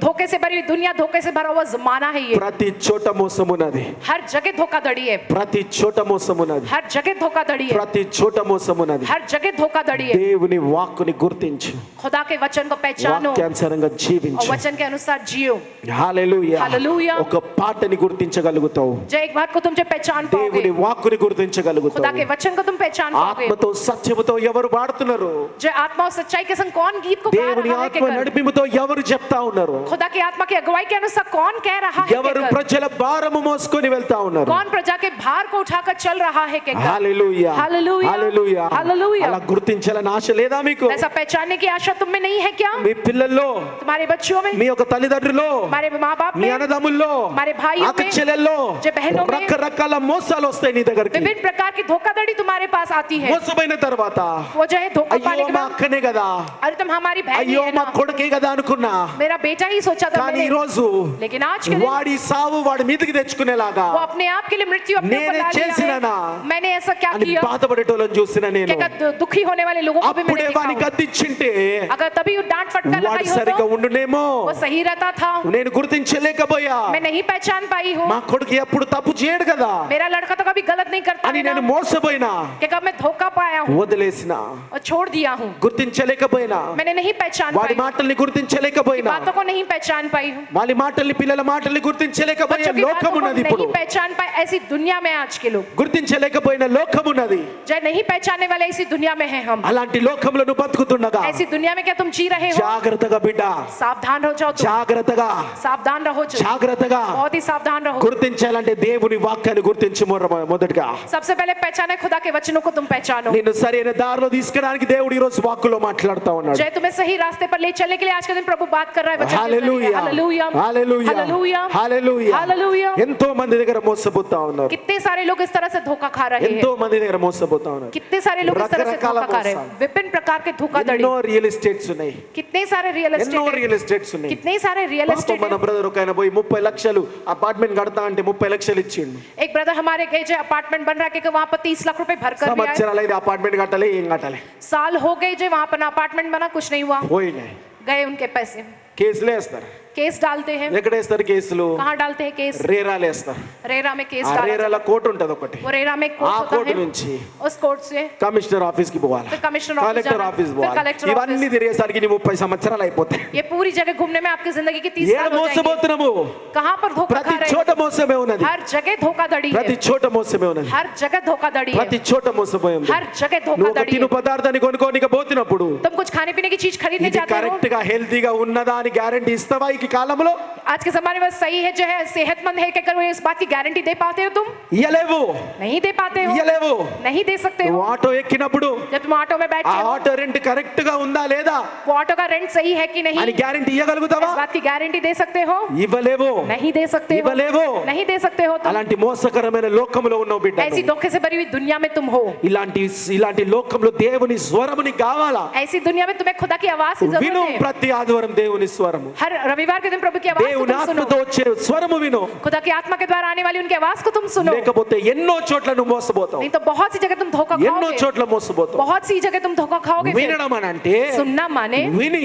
धोखे से भरी हुई दुनिया, धोखे से भरा हुआ जमाना है ये, ప్రతి చోట మోసమున్నది, हर जगह धोखाधड़ी है, ప్రతి చోట మోసమున్నది, हर जगह धोखाधड़ी है, ప్రతి చోట మోసమున్నది. हर जगह धोखाधड़ी है। దేవుని వాక్కుని గుర్తించు, खुदा के वचन को पहचानो వాక్యానుసారంగా और జీవించు. वचन के अनुसार जियो। హల్లెలూయా. హల్లెలూయా. ఒక పాటని గుర్తించగలుగుతావు, जो एक बात को तुम जो पहचान पाओगे, దేవుని వాక్కుని खुदा గుర్తించగలుగుతావు. के वचन को तुम पहचान पाओगे। ఆత్మతో సత్యముతో ఎవరు పాడుతున్నారు, जो आत्मा और सच्चाई के संग कौन गीत को गा దేవుని रहा है ఆత్మ कहकर, నడిపింపు నడిపింపుతో ఎవరు చెప్తా ఉన్నారు? खुदा की आत्मा की अगुवाई के अनुसार कौन कह रहा है ఎవరు कहकर? ప్రజల భారము మోసుకొని వెళ్తా ఉన్నారు? कौन प्रजा के भार को उठाकर चल रहा है कहकर? Hallelujah hallelujah, hallelujah hallelujah. అలా గుర్తించాలని ఆశ లేదా మీకు? ऐसा पहचानने की आशा तुम में नहीं है क्या? మీ పిల్లల్లో, तुम्हारे बच्चों में, మీ యొక్క తల్లిదండ్రుల్లో, हमारे माँ बाप మీ में, అన్నదమ్ముల్లో, हमारे भाइयों అక్క में, చెల్లెల్లో जो बहनों में రకరకాల మోసాలు వస్తాయి నీ దగ్గరికి. विभिन्न प्रकार की धोखाधड़ी तुम्हारे पास आती है। మోసపోయిన తర్వాత वो जो है धोखा అయ్యో पाने के మా बाद, అక్కనే కదా, अरे तुम हमारी बहन ही అయ్యో है మా ना, కొడుకే కదా అనుకున్నా. मेरा बेटा ही सोचा था కానీ मैंने। ఈ రోజు लेकिन आज के दिन వాడి సావు వాడి మీదకి తెచ్చుకునేలాగా वो अपने आप के लिए मृत्यु अपने ऊपर నేనే ला लिया చేసినానా है। मैंने ऐसा क्या అని किया? బాధపడేటోళ్ళని చూసిన నేను. क्या दुखी होने वाले लोगों को भी मैंने అప్పుడే देखा వాని हो। గద్దించింటే अगर तभी वो डांट फटकार వాడు लगाई हो సరిగా तो ఉండునేమో. वो सही रहता था। నేను గుర్తించలేకపోయా. मैं नहीं पहचान पाई हूँ। మా కొడుకు ఎప్పుడు తప్పు చేయడు కదా मेरा लड़का तो कभी गलत नहीं करता అని है నేను ना, మోసపోయినా, कि कब मैं धोखा पाया हूँ వదిలేసిన, और छोड़ दिया हूँ। గుర్తించలేకపోయినా, मैंने नहीं पहचान వాడి पाई हूँ। మాటల్ని గుర్తించలేకపోయినా, बातों को नहीं पहचान पाई हूँ। వాళ్ళ మాటల్ని పిల్లల మాటల్ని గుర్తించలేకపోయే बच्चों की बातों లోకం को ఉన్నది ఇప్పుడు. नहीं पहचान पाए ऐसी दुनिया में आज के लोग, గుర్తించలేకపోయిన లోకం ఉన్నది. जो नहीं पहचानने वाले ऐसी दुनिया में है हम। అలాంటి లోకంలో నువ్వు బతుకుతుండగా ऐसी दुनिया में क्या तुम जी रहे हो? జాగ్రత్తగా బిడ్డ, सावधान हो जाओ तुम। జాగ్రత్తగా सावधान रहो जो, జాగ్రత్తగా बहुत ही सावधान रहो। గుర్తించాలంటే దేవుని వాక్యాన్ని గుర్తించి మొదటగా सबसे पहले पहचाने खुदा के वचनों को तुम पहचानो। నిన్ను సరైన దారిలో తీసుకురావడానికి దేవుడు ఈ రోజు వాక్కులో మాట్లాడుతా ఉన్నాడు. जय तुम्हें सही रास्ते पर ले चलने के लिए आज के दिन प्रभु बात कर रहा है वचन के जरिए। హల్లెలూయా हालेलुया, హల్లెలూయా हालेलुया, హల్లెలూయా. हालेलुया। ఎంతో మంది దగ్గర మోసపోతా ఉన్నారు. कितने सारे लोग इस तरह से धोखा खा रहे हैं। ఎంతో మంది దగ్గర మోసపోతా ఉన్నారు. कितने सारे लोग इस तरह से రకరకాల धोखा खा रहे हैं। మోసాలు. विभिन्न प्रकार के धोखाधड़ी। ఎన్నో రియల్ ఎస్టేట్స్ ఉన్నాయి. कितने सारे रियल ఎన్నో एस्टेट, రియల్ ఎస్టేట్స్ ఉన్నాయి. कितने सारे रियल పాపం एस्टेट మన బ్రదర్ ఒక ఆయన పోయి 30 లక్షలు అపార్ట్మెంట్ కడతా అంటే 30 లక్షలు ఇచ్చిండు. एक ब्रदर हमारे गए जो अपार्टमेंट बन रहा है कि वहां पर 30 लाख रुपए भर कर दिया है। సంవత్సరాలు అయితే అపార్ట్మెంట్ కట్టాలి, ఏం కట్టాలి, साल हो गए जो वहां पर अपार्टमेंट बना, कुछ नहीं हुआ, పోయినాయి. गए उनके पैसे। కేసులు వేస్తారు. केस डालते हैं। ఎక్కడ వేస్తారు కేసులు? कहाँ डालते हैं केस? రేరాలు వేస్తారు. रेरा में केस ఆ डाला రేరాల కోర్టు ఉంటది ఒకటి. जाता है। वो रेरा में ఆ कोर्ट होता కోర్టు है। నుంచి उस कोर्ट से కమిషనర్ ఆఫీస్ కి పోవాలి, फिर कमिश्नर ऑफिस కలెక్టర్ जाना, ఆఫీస్ फिर పోవాలి. कलेक्टर ఇవన్నీ ऑफिस। తిరిగేసరికి నీ 30 సంవత్సరాలు అయిపోతాయి. ये पूरी जगह घूमने में आपकी जिंदगी की 30 ఏడ साल हो जाएंगे। మోసపోతున్నాము? कहाँ पर धोखा ప్రతి खा रहे చోట हैं? మోసమే ఉన్నది. हर जगह धोखाधड़ी ప్రతి है। చోట మోసమే ఉన్నది. हर जगह धोखाधड़ी ప్రతి है। చోట మోసపోయి ఉంది. हर जगह నువ్వు ఒక धोखाधड़ी తిను है। పదార్థాన్ని కొనుక్కోనికి పోతున్నప్పుడు तुम कुछ खाने पीने की चीज खरीदने ఇది जाते हो, కరెక్ట్ గా హెల్తీగా ఉన్నదా అని గ్యారెంటీ ఇస్తావా ఈ కాలంలో? आज के जमाने में सही है जो है सेहतमंद है क्या करो, इस बात की गारंटी दे पाते हो तुम? ఇయ్యలేవు, नहीं दे पाते हो, ఇయ్యలేవు. नहीं दे सकते हो। నువ్వు ఆటో ఎక్కినప్పుడు जब तुम ऑटो में ఆ बैठे हो, ఆటో రెంట్ కరెక్ట్ గా ఉందా లేదా वो ऑटो का रेंट सही है कि नहीं, అని గ్యారెంటీ ఇవ్వగలుగుతావా? इस बात की गारंटी दे सकते हो? ఇవ్వలేవు, नहीं दे सकते हो, ఇవ్వలేవు. नहीं दे सकते हो तुम। అలాంటి మోసకరమైన లోకంలో ఉన్నావు బిడ్డ. ऐसी धोखे से भरी हुई दुनिया में तुम हो। ఇలాంటి ఇలాంటి లోకంలో దేవుని స్వరముని కావాలా? ऐसी दुनिया में तुम्हें खुदा की आवाज की విను, जरूरत है। ప్రతి ఆదివారం దేవుని స్వరము, हर रविवार के दिन प्रभु की आवाज को దేవుని तुम सुनो। ఆత్మతో వచ్చే స్వరము విను. खुदा की आत्मा के द्वारा आने वाली उनकी आवाज को तुम सुनो, లేకపోతే ఎన్నో చోట్ల నువ్వు మోసపోతావు. नहीं तो बहुत सी जगह तुम धोखा ఎన్నో खाओगे। చోట్ల మోసపోతావు. बहुत सी जगह तुम धोखा खाओगे। फिर వినడం అని అంటే सुनना माने విని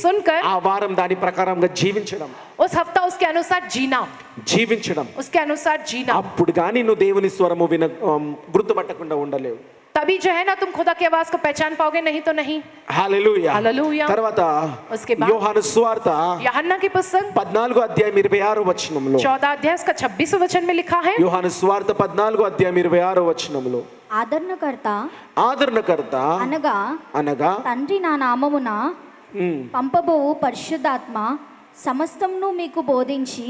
सुनकर ఆ వారం దాని ప్రకారంగా జీవించడం, उस हफ्ता उसके अनुसार जीना, జీవించడం. उसके अनुसार जीना। అప్పుడు కానీ నువ్వు దేవుని స్వరము గుర్తుపట్టకుండా ఉండలేవు. तभी जो है ना तुम खुदा की आवाज को पहचान पाओगे, नहीं तो नहीं। హల్లెలూయా. హల్లెలూయా. తర్వాత उसके बाद యోహాను సువార్త यूहन्ना की पुस्तक 14 అధ్యాయం 26 వచనంలో, 14 अध्याय का 26 वचन में लिखा है, యోహాను సువార్త 14 అధ్యాయం 26 వచనంలో, ఆదరణకర్త ఆదరణకర్త అనగా అనగా తండ్రి నా నామమున పంపబోవు పరిశుద్ధాత్మ సమస్తమును మీకు బోధించి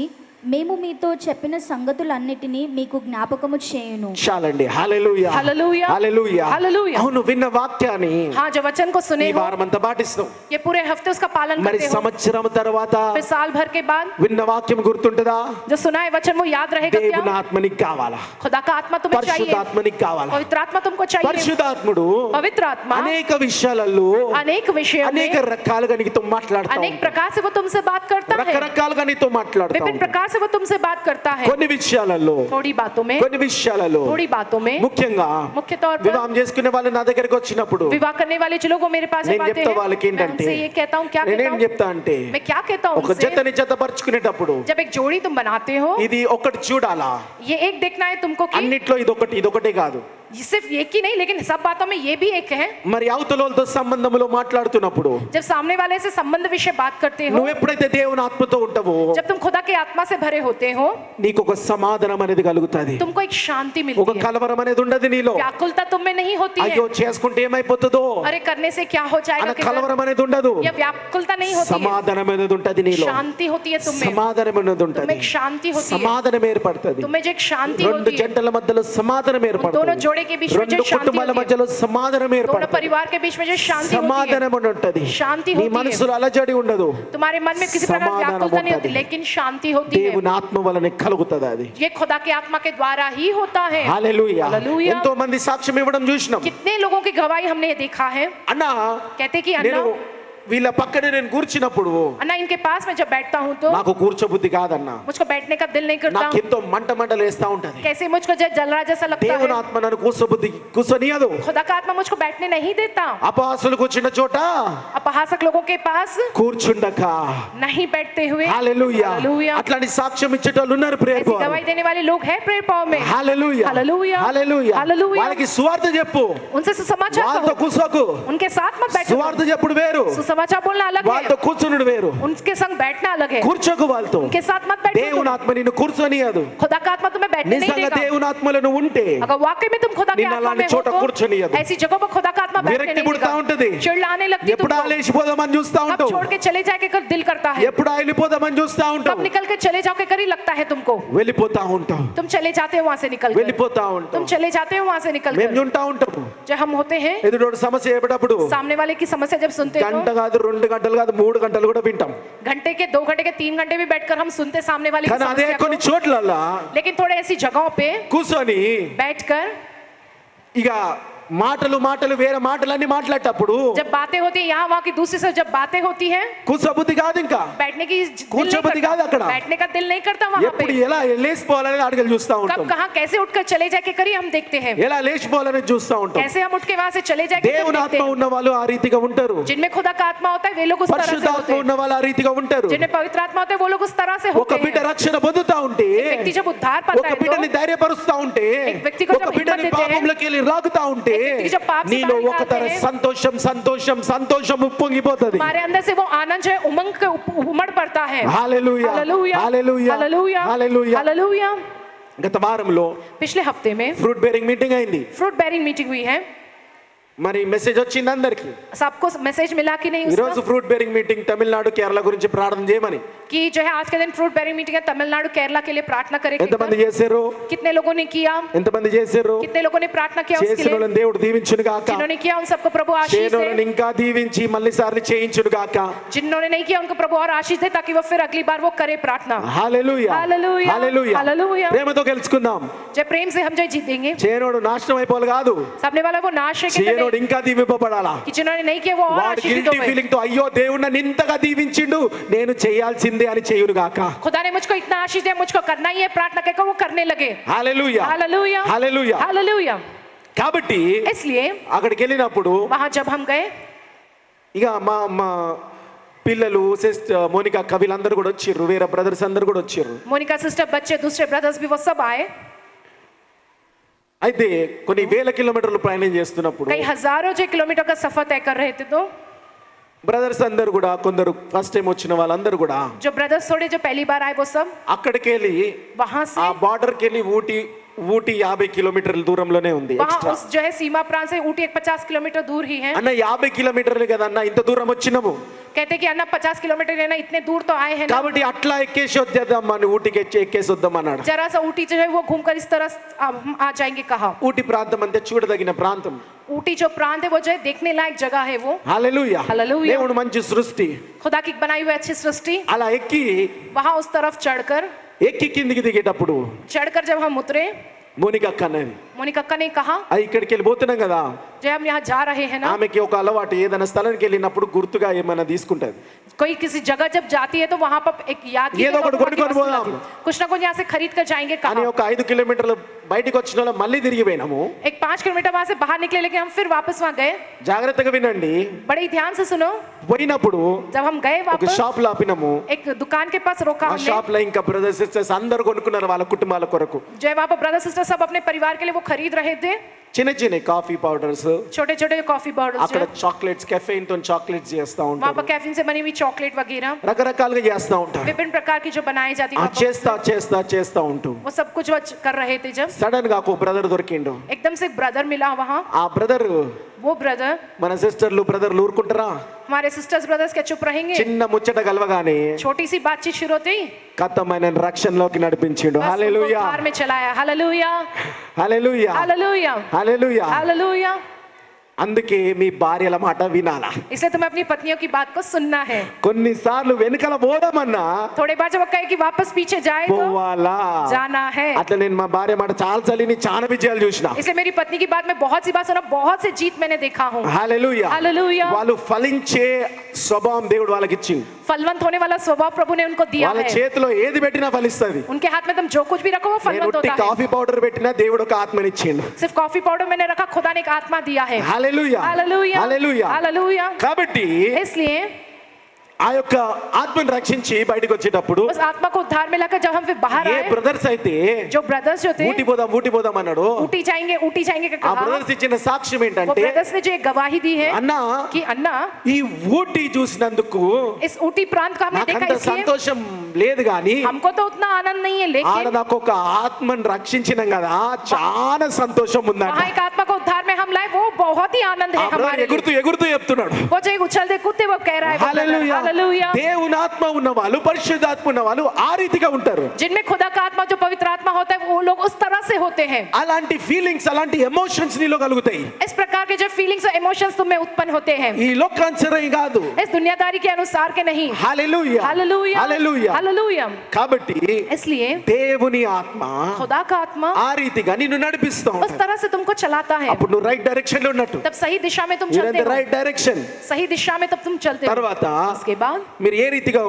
మేము మీతో చెప్పిన సంగతులన్నిటినీ మీకు జ్ఞాపకము చేయును. చాలండి. హల్లెలూయా, హల్లెలూయా, హల్లెలూయా, హల్లెలూయా। అవును, విన్న వాక్యాన్ని हाँ जो वचन को सुने ఈ हो, వారం అంతా పాటిస్తాం. ये पूरे हफ्ते उसका पालन మరి करते हो, సంవత్సరం తర్వాత फिर साल भर के बाद విన్న వాక్యం గుర్తుంటుందా? जो सुना है वचन वो याद रहेगा क्या? దేవుని ఆత్మనికి కావాలా? खुदा का आत्मा तुम्हें चाहिए, పరిశుద్ధాత్మనికి కావాలా? पवित्र आत्मा तुमको चाहिए। పరిశుద్ధాత్ముడు पवित्र आत्मा అనేక విషయాలలో अनेक विषयों అనేక में రకాలుగా నీతో మాట్లాడతా अनेक ఉంటాడు. प्रकार से वो तुमसे बात करता है, రకరకాలుగా నీతో మాట్లాడతా विभिन्न ఉంటాడు. प्रकार से वो तुमसे बात करता है। కొన్ని విషయాలలో थोड़ी बातों में, కొన్ని విషయాలలో थोड़ी बातों में, ముఖ్యంగా मुख्य तौर पर వివాహం చేసుకునే వాళ్ళు నా దగ్గరికి వచ్చినప్పుడు विवाह करने वाले जो लोग वो मेरे पास నేను आते చెప్తా हैं, వాళ్ళకి मैं ఏంటంటే, उनसे ये कहता हूँ, क्या कहता నేనేం हूँ, చెప్తా అంటే, मैं क्या कहता हूँ ఒక उनसे, జతని జతపరుచుకునేటప్పుడు जब एक जोड़ी तुम बनाते हो, ఇది ఒకటి చూడాలా, ये एक देखना है तुमको कि అన్నిట్లో ఇదొకటి ఇదొకటే కాదు. ये सिर्फ एक ही नहीं लेकिन सब बातों में ये भी एक है, మరి అవతలతో సంబంధంలో మాట్లాడుతున్నప్పుడు जब सामने वाले से संबंध विषय बात करते हो, నువ్వు ఎప్పుడైతే దేవుని ఆత్మతో ఉంటావో जब तुम खुदा के आत्मा से भरे होते हो, నీకు ఒక సమాధానం అనేది కలుగుతుంది, तुमको एक शांति ఒక मिलती है, కలవరం అనేది ఉండదు నీలో. व्याकुलता तुम में नहीं होती है, అయ్యో చేసుకుంటే ఏమైపోతుందో अरे करने से क्या हो అన్న जाएगा किधर, కలవరం అనేది ఉండదు. यह व्याकुलता नहीं होती है, సమాధానం అనేది ఉంటది నీలో, शांति होती है तुम में, సమాధానం అనేది तुम ఉంటది, में एक शांति होती है, సమాధానం ఏర్పడుతుంది. तुम्हें जो एक शांति రెండు होती है, జంటల మధ్యలో సమాధానం दोनों ఏర్పడుతుంది, जोड़े के बीच में రెండు जो शांति కుటుంబాల होती है, మధ్యలో సమాధానం दोनों ఏర్పడుతుంది, परिवार के बीच में जो शांति होती है, సమాధానం అని ఉంటది. शांति నీ होती है, మనసులో అలజడి ఉండదు, तुम्हारे मन में किसी प्रकार समाधान व्याकुलता नहीं होता होती, है। लेकिन शांति होती है, దేవుని ఆత్మ వలన కలుగుతుంది అది. ये खुदा के आत्मा के द्वारा ही होता है। హల్లెలూయా. हालेलुया। ఎంతో మంది సాక్ష్యం ఇవ్వడం చూసినాం. कितने लोगों की गवाही हमने ये देखा है, అన్నా कहते कि నేను अन्ना వీళ్ళ పక్కనే నేను కూర్చున్నప్పుడు अन्ना इनके पास में जब बैठता हूँ तो నాకు కూర్చోబుద్ధి కాదన్నా, मुझको बैठने का दिल नहीं करता, నాకు ఎంతో మంటలు వేస్తా ఉంటది. कैसे मुझको जल रहा जैसा लगता దేవుని है, ఆత్మ నన్ను కూర్చోనియదు. खुदा का आत्मा मुझको बैठने नहीं देता, అపవాసులు కూర్చున్న చోట अपहासक लोगों के पास కూర్చుండక. नहीं बैठते हुए, హల్లెలూయా. हालेलुया। అట్లాంటి సాక్ష్యం ఇచ్చేటోళ్ళు ఉన్నారు ప్రేమ. ऐसी गवाही देने वाले लोग हैं प्रेयर पाव में, హల్లెలూయా. हालेलुया। హల్లెలూయా. हालेलुया। వాళ్ళకి సువార్త చెప్పు, उनसे सुसमाचार వాళ్ళతో कहो, కూర్చోకు. उनके साथ मत बैठो, సువార్త చెప్పుడు వేరు, सुसमाचार बोलना अलग है, వాళ్ళతో కూర్చునుడు వేరు. उनके संग बैठना अलग है, కూర్చోకు వాళ్ళతో. उनके साथ मत बैठो, దేవుని ఆత్మ నిన్ను కూర్చోనియదు. खुदा का आत्मा तुम्हें बैठने नहीं నిజంగా देगा, దేవుని ఆత్మలో నువ్వు ఉంటే अगर वाकई में तुम खुदा के నిన్ను आत्मा అలాంటి में हो చోట కూర్చోనియదు. तो ऐसी जगह पर खुदा का आत्मा बैठने విరక్తి नहीं పుడతా ఉంటది. देगा, चिढ़ आने लगती ఎప్పుడు तुमको, ఆలేసిపోదామని చూస్తా कब ఉంటావు, छोड़ के चले जाके कर दिल करता है, ఎప్పుడు వెళ్ళిపోదామని చూస్తా कब ఉంటావు, निकल के चले जाओ के कर ही लगता है तुमको, వెళ్ళిపోతా ఉంటావు, तुम चले जाते हो वहां से निकल कर, వెళ్ళిపోతా तुम ఉంటావు. चले जाते हो वहां से निकल మేము कर, ఉంటా ఉంటాము. जब हम होते हैं ఎదురోడు సమస్య ఏపటప్పుడు सामने वाले की समस्या जब सुनते గంట हो, కాదు, 2 గంటలు కాదు, 3 గంటలు కూడా వింటాం. घंटे के 2 घंटे के 3 घंटे भी बैठकर हम सुनते सामने वाले की కానీ అదే समस्या కొన్ని को, చోట్లల్లా लेकिन थोड़े ऐसी जगहों पे కూర్చొని बैठकर ఇక మాటలు వేరే మాటలన్నీ మాట్లాడేటప్పుడు जब बातें होती है यहाँ वहाँ की दूसरी से जब बातें होती है, కూర్చోబుద్ధి కాదు, ఇంకా बैठने की दिल नहीं కూర్చోబుద్ధి కాదు అక్కడ. करता, बैठने का दिल नहीं करता वहाँ पे, ఎప్పుడు ఎలా లేచిపోవాలని అడగలు చూస్తా कब ఉంటాం, कहाँ कैसे उठकर चले जाके करिए हम देखते हैं, ఎలా లేచిపోవాలని చూస్తా ఉంటాం. कैसे हम उठ के वहाँ से चले जाके దేవుని देखते ఆత్మ हैं। ఉన్న వాళ్ళు ఆ రీతిగా ఉంటారు, जिनमें खुदा का आत्मा होता है वे लोग उस तरह से పరిశుద్ధాత్మ होते हैं, ఉన్న వాళ్ళు ఆ రీతిగా ఉంటారు. जिनमें पवित्र आत्मा होता है वो लोग उस तरह से ఒక होते బిడ్డ हैं। రక్షణ పొందుతా ఉంటే, व्यक्ति जब उद्धार पाता ఒక है బిడ్డని तो, ధైర్యపరుస్తా ఉంటే, एक व्यक्ति को ఒక जब బిడ్డని हिम्मत देते हैं, పాపంలోకి వెళ్ళి లాగుతా ఉంటే, एक व्यक्ति जब पाप से నీలో बाहर ఒక निकालते తర हैं, సంతోషం సంతోషం సంతోషం ఉప్పొంగిపోతది. हमारे अंदर से वो आनंद जो है उमंग के उमड़ पड़ता है। హల్లెలూయా. हालेलुया, హల్లెలూయా. हालेलुया, హల్లెలూయా. हालेलुया। గత వారంలో पिछले हफ्ते में ఫ్రూట్ బేరింగ్ మీటింగ్ అయింది. फ्रूट बेरिंग मीटिंग हुई है, మరి మెసేజ్ వచ్చింది అందరికి, सबको मैसेज मिला कि नहीं ఈ రోజు उसका? Fruit bearing meeting Tamil Nadu Kerala గురించి ప్రార్థన చేయమని. कि जो है आज के दिन फ्रूट बेरिंग मीटिंग है तमिलनाडु केरला के लिए प्रार्थना ఎంతమంది करेंगे। చేశారు? कितने लोगों ने किया, ఎంతమంది చేశారు? कितने लोगों ने प्रार्थना किया उसके చేసిన लिए, వాళ్ళని దేవుడు దీవించును గాక, जिन्होंने किया उन सबको प्रभु आशीष చేయనోళ్ళని दे, ఇంకా దీవించి మళ్ళీ సార్లు చేయించును గాక. जिन्होंने नहीं किया उनको प्रभु और आशीष दे ताकि वो फिर अगली बार वो करे प्रार्थना। హల్లెలూయా. हालेलुया, హల్లెలూయా. हालेलुया। ప్రేమతో గెలుచుకుందాం. जब प्रेम से हम जो जीतेंगे, చేయనోడు నాశనం అయిపోవాలి కాదు, सामने वाला वो नाश है చేయనోడు ఇంకా దీవింపబడాలా. कि जिन्होंने नहीं किया वो और వాడు आशीषित గిల్టీ होवे। ఫీలింగ్ తో అయ్యో దేవుడు నన్ను ఇంతగా దీవించిండు, నేను చేయాల్సిందే అని చేయును గాక. खुदा ने मुझको इतना आशीष दिया, मुझको करना ही है प्रार्थना कहकर वो करने लगे। హల్లెలూయా. हालेलुया, హల్లెలూయా. हालेलुया। కాబట్టి इसलिए అక్కడికి వెళ్ళినప్పుడు वहां जब हम गए, ఇక మా మా పిల్లలు సిస్టర్ మోనికా కవిలందరూ కూడా వచ్చిర్రు, వేరే బ్రదర్స్ అందరు కూడా వచ్చిర్రు. मोनिका सिस्टर, बच्चे, दूसरे ब्रदर्स भी वो सब आए। అయితే కొన్ని వేల కిలోమీటర్లు ప్రయాణం చేస్తున్నప్పుడు कई हजारों जो किलोमीटर का सफर तय कर रहे थे, तो బ్రదర్స్ అందరు కూడా, కొందరు ఫస్ట్ టైం వచ్చిన వాళ్ళందరూ కూడా जो ब्रदर्स थोड़े जो पहली बार आए वो सब అక్కడికి వెళ్ళి वहां से, ఆ బార్డర్కి వెళ్ళి ఊటీ 50 కిలోమీటర్ల దూరంలోనే ఉంది. वहां extra. उस जो है सीमा प्रांत से ऊटी एक 50 किलोमीटर दूर ही है। అన్న 50 కిలోమీటర్లు కదా అన్న, ఇంత దూరం వచ్చినాము कहते कि अन्ना 50 किलोमीटर है ना, इतने दूर तो आए हैं ना, కాబట్టి అట్లా ఎక్కేసి వద్దాం అని ఊటీకి ఎక్కేసి వద్దాం అన్నాడు. जरा सा ऊटी जो है वो घूमकर इस तरह हम आ जाएंगे कहा। ఊటీ ప్రాంతం అంటే చూడదగిన ప్రాంతం. ऊटी जो प्रांत है वो जो है देखने लायक जगह है वो। హల్లెలూయా. హల్లెలూయా. దేవుడు మంచి సృష్టి. खुदा की बनाई हुई अच्छी सृष्टि। అలా ఎక్కి वहां उस तरफ चढ़कर కిందికి దిగేటప్పుడు जब हम उतरे, మోనికా అక్క అన్నది, मोनिका अक्का ने कहा అది ఇక్కడికి వెళ్ళిపోతున్నాం కదా, जब हम यहाँ जा रहे हैं ना, ఆమెకి ఒక అలవాటు ఏదైనా స్థలానికి వెళ్ళినప్పుడు గుర్తుగా ఏమైనా తీసుకుంటది. कोई किसी जगह जब जाती है तो वहां पर एक याद की ఏదో ఒకటి वहां की కొనుక్కొని वस्तु పోదాం. लगी। कुछ ना कुछ यहाँ से खरीद कर जाएंगे అని कहा। ఒక 5 కిలోమీటర్లు బయటికి వచ్చిన వాళ్ళం మళ్ళీ తిరిగి పోయినాము. एक 5 किलोमीटर वहां से बाहर निकले, लेकिन हम फिर वापस वहां गए। జాగ్రత్తగా వినండి. बड़े ही ध्यान से सुनो, పోయినప్పుడు जब हम गए ఒక वापस షాప్ లో ఆపినాము. एक दुकान के पास रोका ఆ हमने, షాప్ లో ఇంకా బ్రదర్స్ సిస్టర్స్ అందరు కొనుక్కున్నారు వాళ్ళ కుటుంబాల కొరకు. जो है वहां पर ब्रदर सिस्टर सब अपने परिवार के लिए वो खरीद रहे थे। చిన్న చిన్న కాఫీ పౌడర్స్, छोटे छोटे कॉफी पाउडर అక్కడ చాక్లెట్స్, కెఫెయిన్ తో చాక్లెట్స్ చేస్తా वहाँ ఉంటారు, पर कैफीन से बनी हुई चॉकलेट वगैरह రకరకాలుగా చేస్తా ఉంటారు. विभिन्न प्रकार की जो बनाई जाती ఆ वहाँ पर చేస్తా చేస్తా చేస్తా ఉంటూ वो सब कुछ वो कर रहे थे जब సడన్ గా ఒక బ్రదర్ దొరికిండు. एकदम से एक ब्रदर मिला वहाँ। ఆ బ్రదర్ वो ब्रदर, మన సిస్టర్లు బ్రదర్లు ఊరుకుంటారా? हमारे सिस्टर्स ब्रदर्स क्या चुप रहेंगे? చిన్న ముచ్చట కలవగానే छोटी सी बातचीत शुरू होती ही కత్తమైన రక్షణలోకి నడిపించిండు. बस उनको హల్లెలూయా, उद्धार में चलाया। Hallelujah hallelujah, hallelujah hallelujah. Hallelujah. అందుకే మీ భార్యల మాట వినాలా. इसलिए तुम्हें अपनी पत्नियों की बात को सुनना है। కొన్నిసార్లు వెనకల పోదామన్నా थोड़े बार जब वो कहे कि वापस पीछे जाए तो పోవాలా. जाना है। అట్లా నేను మా భార్య మాట చాలా చలిని చాలా విజయాలు చూసిన. इसलिए मेरी पत्नी की बात में बहुत सी बात सुना, बहुत से जीत मैंने देखा हूँ। హల్లెలూయా, हालेलुया। వాళ్ళు ఫలించే స్వభావం దేవుడు వాళ్ళకి ఇచ్చింది. फलवंत होने वाला स्वभाव प्रभु ने उनको दिया వాళ్ళ है। చేతిలో ఏది పెట్టినా ఫలిస్తుంది. उनके हाथ में तुम जो कुछ भी रखो वो నేను फलवंत ఉట్టి होता है। కాఫీ పౌడర్ పెట్టినా దేవుడు ఒక ఆత్మనిచ్చిండు. सिर्फ कॉफी पाउडर मैंने रखा, खुदा ने एक आत्मा दिया है। హల్లెలూయా, हालेलुया హల్లెలూయా. हालेलुया। కాబట్టి इसलिए ఆ యొక్క ఆత్మను రక్షించి బయటకు వచ్చేటప్పుడు उस आत्मा को उद्धार में लाकर जब हम फिर बाहर ఏ आए, బ్రదర్స్ అయితే जो ब्रदर्स जो थे ఊటి పోదాం అన్నాడు, ऊटी जाएंगे का ఆ कहा। బ్రదర్స్ ఇచ్చిన సాక్ష్యం वो ఏంటంటే, ब्रदर्स ने जो एक गवाही दी है అన్నా कि अन्ना ఈ ఊటీ చూసినందుకు इस ऊटी प्रांत को हमने देखा, నాకంత इसलिए సంతోషం లేదు గాని हमको तो उतना आनंद नहीं है, ఆడ लेकिन నాకు ఒక ఆత్మను రక్షించినాం కదా చాలా సంతోషం ఉందంట. वहाँ एक आत्मा को उद्धार में हम लाए, वो बहुत ही आनंद ఆ है బ్రదర్ हमारे लिए। ఎగురుతూ ఎగురుతూ చెప్తున్నాడు. वो जो एक उछलते कूदते वो कह रहा है वो brother, హల్లెలూయా. हालेलुया। దేవుని ఆత్మ ఉన్న వాళ్ళు, పరిశుద్ధాత్మ ఉన్న వాళ్ళు ఆ రీతిగా ఉంటారు. जिनमें खुदा का आत्मा, जो पवित्र आत्मा होता है, वो लोग उस तरह से होते हैं। అలాంటి ఫీలింగ్స్, అలాంటి ఎమోషన్స్ నీలో కలుగుతాయి. इस प्रकार के जो फीलिंग्स और इमोशंस तुम में उत्पन्न होते हैं, ఈ లోకానుసారం కాదు. इस दुनियादारी के अनुसार के नहीं। హల్లెలూయా, हालेलुया హల్లెలూయా. हालेलुया। కాబట్టి इसलिए దేవుని ఆత్మ खुदा का आत्मा ఆ రీతిగా నిన్ను నడిపిస్తూ उस ఉంటాడు. तरह से तुमको चलाता है, అప్పుడు నువ్వు రైట్ డైరెక్షన్ లో ఉన్నట్టు. तब सही दिशा में तुम You're in चलते the हो, right direction. सही दिशा में तब तुम चलते हो। తర్వాత उसके बाद మీరు ఏ రీతిగా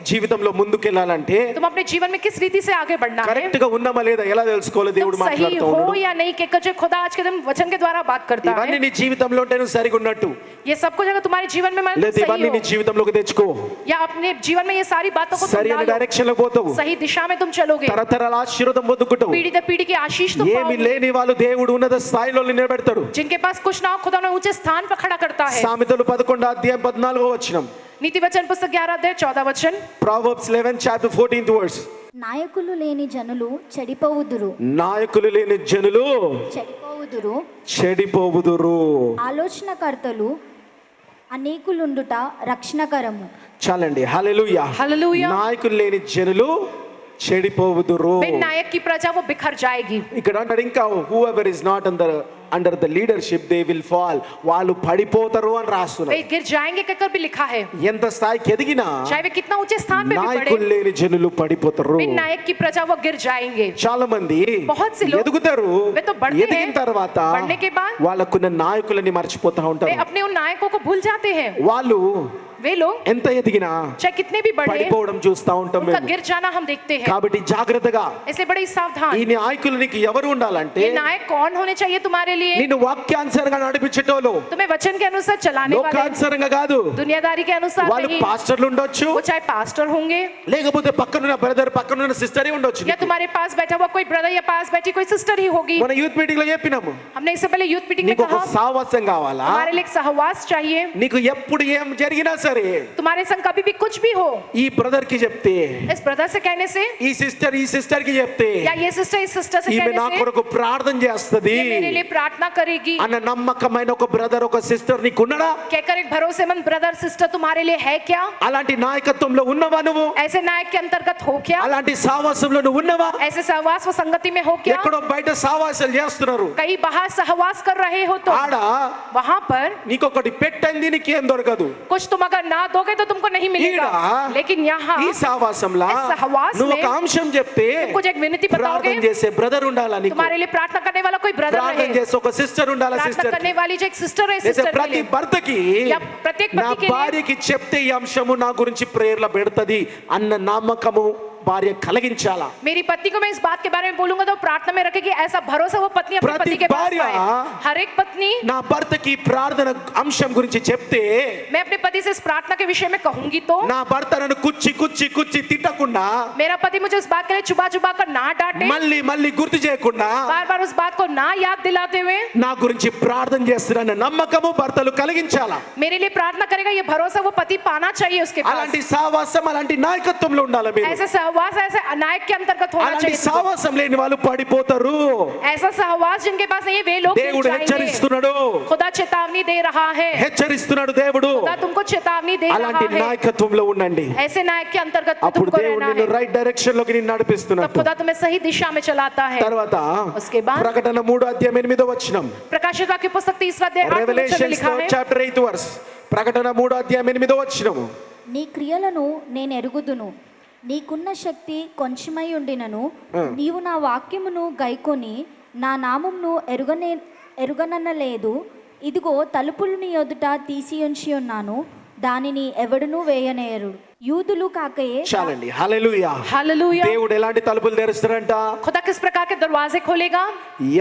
జీవితంలో ముందుకెళ్ళాలంటే तुम अपने जीवन में किस रीति से आगे बढ़ना है, కరెక్ట్ గా ఉన్నామా లేదా ఎలా తెలుసుకోవాలి तुम దేవుడు सही మాట్లాడుతూ हो ఉన్నాడు. या नहीं, कि जो खुदा आज के दिन वचन के द्वारा बात करता ఇవన్నీ है, నీ జీవితంలో ఉంటే నువ్వు సరిగా ఉన్నట్టు. ये सब कुछ अगर तुम्हारे जीवन में मान लो లేదా सही ఇవన్నీ నీ हो, జీవితంలోకి తెచ్చుకో. या अपने जीवन में ये सारी बातों को तुम సరైన डालो, డైరెక్షన్ లో పోతావు. सही दिशा में तुम चलोगे, తరతరాల ఆశీర్వాదం పొందుకుంటావు. पीढ़ी दर पीढ़ी की आशीष तुम ఏమి पाओगे। లేని వాళ్ళు దేవుడు ఉన్నత స్థాయిలో నిలబెడతాడు. जिनके पास कुछ ना हो, खुदा उन्हें ऊंचे स्थान पर खड़ा करता है। సామెతలు 11 అధ్యాయం 14వ వచనం, नीति वचन पुस्तक 11 अध्याय 14 वचन। Proverbs 11 chapter 14th verse. నాయకులు లేని జనులు చెడిపోవుదురు, నాయకులు లేని జనులు చెడిపోవుదురు, చెడిపోవుదురు. ఆలోచనకర్తలు అనేకులుండుట రక్షణకరము. చాలండి. హల్లెలూయా, हालेलुया। నాయకులు లేని జనులు చెడిపోవుదురు. बिन नायक की प्रजा वो बिखर जाएगी। ఇక్కడ అంటాడు ఇంకా, whoever is not under the leadership they will fall, వాళ్ళు పడిపోతారు అని वे రాస్తున్నారు. गिर जाएंगे कहकर भी लिखा है, ఎంత స్థాయికి ఎదిగినా चाहे वे कितना ऊंचे स्थान पे भी నాయకులు बढ़े, లేని జనులు పడిపోతారు. बिन नायक की प्रजा वो गिर जाएंगे। చాలా మంది बहुत से लोग ఎదుగుతారు, वे तो बढ़ते हैं, ఎదిగిన తర్వాత बढ़ने के बाद వాళ్ళకున్న నాయకులని మర్చిపోతా वे ఉంటారు. अपने उन नायकों को भूल जाते हैं। వాళ్ళు वे लोग ఎంత ఎదిగినా चाहे कितने भी बढ़े, పడిపోవడం చూస్తా ఉంటాం उनका మేము. गिर जाना हम देखते हैं। కాబట్టి జాగ్రత్తగా इसलिए बड़े सावधान, ఈ నాయకులు నీకు ఎవరు ఉండాలంటే, ये नायक कौन होने चाहिए तुम्हारे लिए? నిన్ను వాక్యానుసారంగా నడిపించేటోళ్ళు, तुम्हें वचन के अनुसार चलाने वाले, లోకానుసారంగా కాదు. दुनियादारी के अनुसार వాళ్ళు नहीं। పాస్టర్లు ఉండొచ్చు, वो चाहे पास्टर होंगे, లేకపోతే పక్కనున్న బ్రదర్, పక్కనున్న సిస్టర్ ఉండొచ్చు. या तुम्हारे पास बैठा हुआ कोई ब्रदर या पास बैठी कोई सिस्टर ही होगी। మన యూత్ మీటింగ్ లో చెప్పినాము, हमने इससे पहले यूथ मीटिंग में నీకు ఒక कहा, సావాసం కావాలా? हमारे लिए एक सहवास चाहिए। నీకు ఎప్పుడు ఏం జరిగినా సరే तुम्हारे संग कभी भी कुछ भी हो, ఈ బ్రదర్ కి చెప్తే, इस ब्रदर से कहने से, ఈ సిస్టర్ కి చెప్తే, या ये सिस्टर इस सिस्टर से ఈమె నా कहने से, కొరకు ప్రార్థన చేస్తది ये मेरे लिए प्रार्थना करेगी అన్న నమ్మకమైన ఒక బ్రదర్, ఒక సిస్టర్ నీకు ఉన్నాడా? कहकर एक भरोसेमंद ब्रदर सिस्टर तुम्हारे लिए है क्या? అలాంటి నాయకత్వంలో ఉన్నవా నువ్వు? ऐसे नायक के अंतर्गत हो क्या? అలాంటి సావాసంలో నువ్వు ఉన్నవా? ऐसे सहवास व संगति में हो क्या? ఎక్కడో బయట సావాసాలు చేస్తున్నారు, कहीं बाहर सहवास कर रहे हो तो ఆడ वहां पर నీకొకటి పెట్టండి, నీకేం దొరకదు. कुछ तुम अगर ना दोगे तो तुमको नहीं मिलेगा। ఈడ लेकिन यहाँ ఈ సావాసంలా इस सहवास నువ్వు में ఒక అంశం చెప్తే कुछ एक विनती बताओगे, ప్రార్థన చేసే బ్రదర్ ఉండాలా నీకు? तुम्हारे लिए प्रार्थना करने वाला कोई ब्रदर ప్రార్థన रहे, చేసే ఒక సిస్టర్ ఉండాలా? प्रार्थना సిస్టర్ करने वाली जो एक सिस्टर है, చేసే सिस्टर के ప్రతి लिए, భర్తకి या प्रत्येक నా पति के लिए భార్యకి చెప్తే ఈ అంశము నా గురించి ప్రేయర్లో పెడతది అన్న నమ్మకము భార్య కలిగించాలా. मेरी पत्नी को मैं इस बात के बारे में बोलूंगा तो प्रार्थना में रखे कि ऐसा भरोसा वो पत्नी अपने प्रति पति के पास भार्य पाए। हर एक पत्नी, నా భర్తకి ప్రార్థన అంశం గురించి చెప్తే मैं अपने पति से इस प्रार्थना के विषय में कहूंगी तो నా భర్త నన్ను కుచ్చి కుచ్చి కుచ్చి తిట్టకుండా मेरा पति मुझे उस बात के लिए चुबा चुबा कर ना डांटे, మళ్ళీ మళ్ళీ గుర్తు చేయకుండా बार बार उस बात को ना याद दिलाते हुए నా గురించి ప్రార్థన చేస్తున్న నమ్మకము భర్తలు కలిగించాలా. मेरे लिए प्रार्थना करेगा, ये भरोसा वो पति पाना चाहिए उसके पास। అలాంటి సావాసం అలాంటి నాయకత్వంలో ఉండాలి మీరు. ऐसे सहवास ऐसे नायक के अंतर्गत होना అలాంటి चाहिए तुमको। సావాసం లేని వాళ్ళు పడిపోతారు. ऐसा सहवास जिनके पास नहीं है वे लोग गिर దేవుడు जाएंगे। హెచ్చరిస్తున్నాడు, खुदा चेतावनी दे रहा है, హెచ్చరిస్తున్నాడు దేవుడు. खुदा तुमको चेतावनी दे रहा అలాంటి है। నాయకత్వంలో ఉండండి. ऐसे नायक के अंतर्गत में అప్పుడు तुमको దేవుడు रहना నిన్ను है, రైట్ డైరెక్షన్ లోకి నిన్ను तब నడిపిస్తున్నట్టు. खुदा तुम्हें सही दिशा में चलाता है। తర్వాత उसके बाद ప్రకటన 3:8 प्रकाशित वाक्य पुस्तक 3 రెవల్యూషన్ लिखा है, చాప్టర్ 8 వర్స్. ప్రకటన 3:8 నీ క్రియలను నేను ఎరుగుదును, నీకున్న శక్తి కొంచెమై ఉండినను నీవు నా వాక్యమును గైకొని నా నామమును ఎరుగననలేదు. ఇదిగో తలుపులు నీ ఎదుట తీసి ఉంచి ఉన్నాను, దానిని ఎవడునూ వేయనేయరు. యూదులు కాకయే చాలండి. హల్లెలూయా. हालेलुया। దేవుడు ఎలాంటి తలుపులు తెరుస్తారంట? खुदा किस प्रकार के दरवाजे खोलेगा?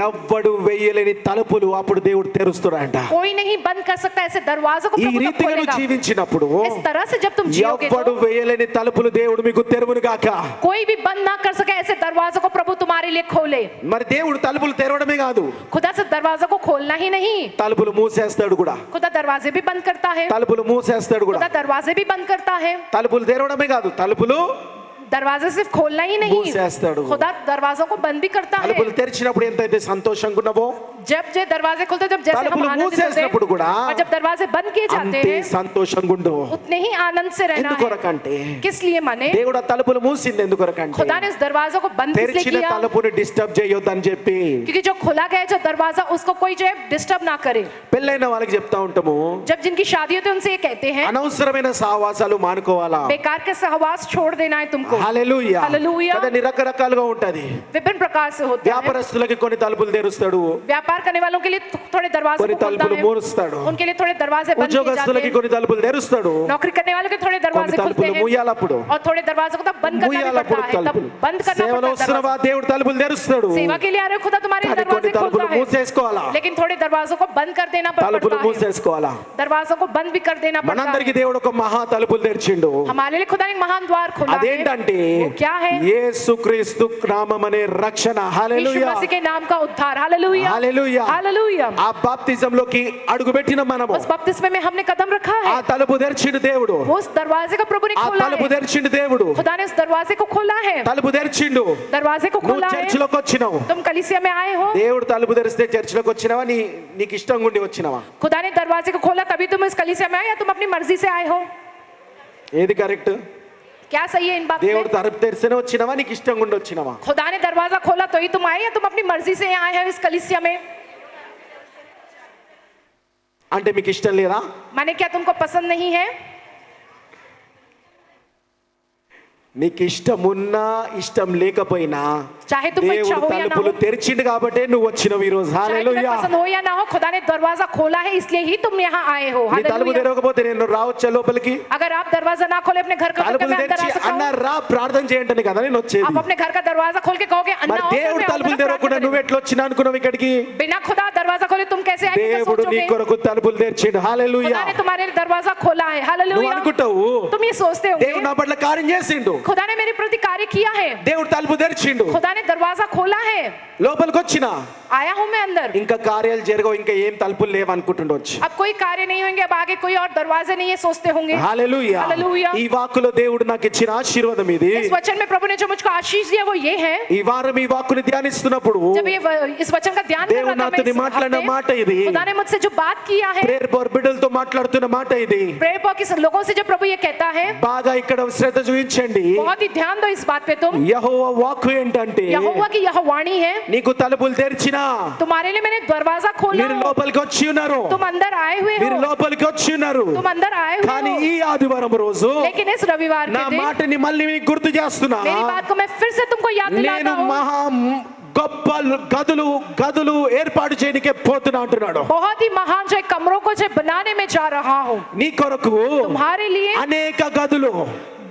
ఎవ్వడు వేయలేని తలుపులు అప్పుడు దేవుడు తెరుస్తాడంట. कोई नहीं बंद कर सकता ऐसे दरवाजों को ఈ प्रभु तब రీతిగా నువ్వు खोलेगा। జీవించినప్పుడు इस तरह से जब तुम जियोगे ఎవ్వడు तो వేయలేని తలుపులు దేవుడు మీకు తెరువును గాక. कोई भी बंद ना कर सके ऐसे दरवाजों को प्रभु तुम्हारे लिए खोले। మరి దేవుడు తలుపులు తెరవడమే కాదు, खुदा से दरवाजों को खोलना ही नहीं, తలుపులు మూసేస్తాడు కూడా. खुदा दरवाजे भी बंद करता है, తలుపులు మూసేస్తాడు కూడా. खुदा दरवाजे भी बंद करता है। తలుపులు తెరవడమే కాదు, తలుపులు दरवाजे सिर्फ खोलना ही नहीं, మూసేస్తాడు. खुदा दरवाजों को बंद भी करता है। తలుపులు తెరిచినప్పుడు ఎంతైతే సంతోషంగా ఉన్నావో जब जो दरवाजे खुलते जब जैसे हम తలుపులు आनंदित होते మూసేసినప్పుడు हैं, కూడా और जब दरवाजे बंद किए जाते అంతే हैं సంతోషంగా ఉండు. उतने ही आनंद से रहना है। ఎందుకొరకంటే किस लिए माने? దేవుడు ఆ తలుపులు మూసింది ఎందుకొరకంటే खुदा ने इस दरवाजों को बंद इसलिए తెరిచిన किया తలుపుని డిస్టర్బ్ చేయొద్దని చెప్పి. क्योंकि जो खोला गया है जो दरवाजा उसको कोई जो है डिस्टर्ब ना करे। పెళ్ళైన వాళ్ళకి చెప్తా ఉంటాము, जब जिनकी शादी होती है उनसे ये कहते हैं అనవసరమైన సహవాసాలు మానుకోవాలా. बेकार के सहवास छोड़ देना है तुमको। హల్లెలూయా. హల్లెలూయా. కదండి, రకరకాలుగా ఉంటది. विभिन्न प्रकार से होता है। వ్యాపారస్తులకి కొన్ని తలుపులు తెరుస్తాడు, व्यापार करने वालों के लिए थोड़े दरवाजे కొన్ని को खोलता తలుపులు है, మూరుస్తాడు. उनके लिए थोड़े दरवाजे बंद किए जाते ఉద్యోగస్తులకి हैं। కొన్ని తలుపులు తెరుస్తాడు, नौकरी करने वालों के थोड़े కొన్ని दरवाजे खुलते తలుపులు हैं ముయ్యాలప్పుడు. और थोड़े दरवाजों को तब बंद करना भी ముయ్యాలప్పుడు पड़ता है, तब తలుపులు. बंद करना సేవలో पड़ता है వస్తున్నవా दरवाजे। దేవుడు తలుపులు తెరుస్తాడు, सेवा के लिए आ रहे हो खुदा तुम्हारे लिए కానీ కొన్ని दरवाजे తలుపులు खोलता है, మూసేసుకోవాలా. लेकिन थोड़े दरवाजों को बंद कर देना తలుపులు पड़ता है, మూసేసుకోవాలా. दरवाजों को बंद भी कर देना पड़ता మనందరికి है। దేవుడు ఒక మహా తలుపులు తెరిచిండు. हमारे लिए खुदा ने एक महान द्वार खोला है। అదేంటంటే वो क्या है? యేసుక్రీస్తు నామం అనే రక్షణ. यीशु హల్లెలూయా. मसीह के नाम का उद्धार। Hallelujah hallelujah. हालेलुया। ఆ బాప్తిజంలోకి అడుగుపెట్టిన మనము उस बपतिस्मे में हमने कदम रखा ఆ है, తలుపు తెరిచిండు దేవుడు. वो उस दरवाजे को प्रभु ने ఆ खोला తలుపు है। తెరిచిండు దేవుడు. खुदा ने उस दरवाजे को खोला है, తలుపు తెరిచిండు. दरवाजे को నువ్వు खोला है। చర్చిలోకి వచ్చినావు, तुम कलीसिया में आए हो, దేవుడు తలుపు తెరిస్తే చర్చిలోకి వచ్చినావా, నీకు ఇష్టంగా ఉండి వచ్చినావా? खुदा ने दरवाजे को खोला तभी तुम इस कलीसिया में आए या तुम अपनी मर्जी से आए हो? ఏది కరెక్ట్? क्या सही है इन बात దేవుడు में? తలుపు తెరిస్తేనే వచ్చినావా, నీకు ఇష్టంగా ఉండి వచ్చినావా? खुदा ने दरवाजा खोला तो ही तुम आए या तुम अपनी मर्जी से आए हो इस कलीसिया में? అంటే మీకు ఇష్టం లేదా? माने क्या तुमको पसंद नहीं है? నీకు ఇష్టం ఉన్నా ఇష్టం లేకపోయినా चाहे तुमको इच्छा దేవుడు हो या ना తలుపులు हो, తెరిచిండు కాబట్టి నువ్వు వచ్చినావు ఈ రోజు. चाहे तुम्हें హల్లెలూయా. पसंद हो या ना हो, खुदा ने दरवाजा खोला है इसलिए ही तुम यहाँ आए हो। నీ తలుపు हालेलुया। తెరవకపోతే నేను రావచ్చా లోపలికి? अगर आप दरवाजा ना खोले अपने घर का तो क्या తలుపులు मैं अंदर आ తెరిచి सकता అన్న हूँ? రా ప్రార్థన చేయండి కదా నేను వచ్చేది. आप अपने घर का दरवाजा खोल के कहोगे अन्ना మరి आओ, फिर దేవుడు मैं తలుపులు अंदर తెరవకుండా प्रार्थना నువ్వు ఎట్లా వచ్చినా అనుకున్నావు ఇక్కడికి? करेंगे। बिना खुदा दरवाजा खोले तुम कैसे आए? దేవుడు నీ కొరకు తలుపులు తెరిచిండు. హల్లెలూయా. खुदा ने तुम्हारे लिए दरवाजा खोला है। నువ్వు हालेलुया। అనుకుంటావు तुम ये सोचते దేవుడు हो నా పట్ల కార్యం చేసిండు, खुदा ने मेरे प्रति कार्य किया है, దేవుడు తలుపు తెరిచిండు, खुदा ने दरवाजा खोला है, లోపలికి వచ్చినా आया हूं मैं अंदर। ఇంకా కార్యాలు జరగవు, ఇంకా ఏం తలుపులు లేవు అనుకుంటుండొచ్చు. अब कोई कार्य नहीं होंगे, अब आगे कोई और दरवाजे नहीं है सोचते होंगे। హల్లెలూయా. హల్లెలూయా. ఈ వాక్కులో దేవుడు నాకు ఇచ్చిన ఆశీర్వాదం ఇది. इस वचन में प्रभु ने जो मुझको आशीष दिया वो ये है, ఈ వారం ఈ వాక్కుని ధ్యానిస్తున్నప్పుడు जब ये इस वचन का ध्यान कर దేవుడు रहा था నాతో मैं इस మాట్లాడిన हफ्ते, మాట ఇది. खुदा ने मुझसे जो बात किया है, ప్రేయర్ ఫర్ బిడ్డలతో మాట్లాడుతున్న మాట ఇది. प्रेयर पर किस लोगों से जब प्रभु ये कहता है, బాగా ఇక్కడ శ్రద్ధ చూపించండి. बहुत ही ध्यान दो इस बात पे। तुम యెహోవా వాక్కు ఏంటంటే यहोवा की यह वाणी है, నీకు తలుపులు తెరిచినా तुम्हारे लिए मैंने दरवाजा खोला మీరు हो, లోపలికి వచ్చి ఉన్నారు, तुम अंदर आए हुए మీరు हो, లోపలికి వచ్చి ఉన్నారు. तुम अंदर आए हुए కానీ हो, ఈ ఆదివారం రోజు लेकिन इस रविवार నా के दिन మాటని మళ్ళీ మీకు గుర్తు చేస్తున్నా. मेरी बात को मैं फिर से तुमको याद నేను दिलाता हूँ। మహా గొప్ప గదులు ఏర్పాటు చేయనికే పోతున్నా అంటున్నాడు. बहुत ही महान जो कमरों को जो बनाने में जा रहा हूँ నీ కొరకు तुम्हारे लिए, అనేక గదులు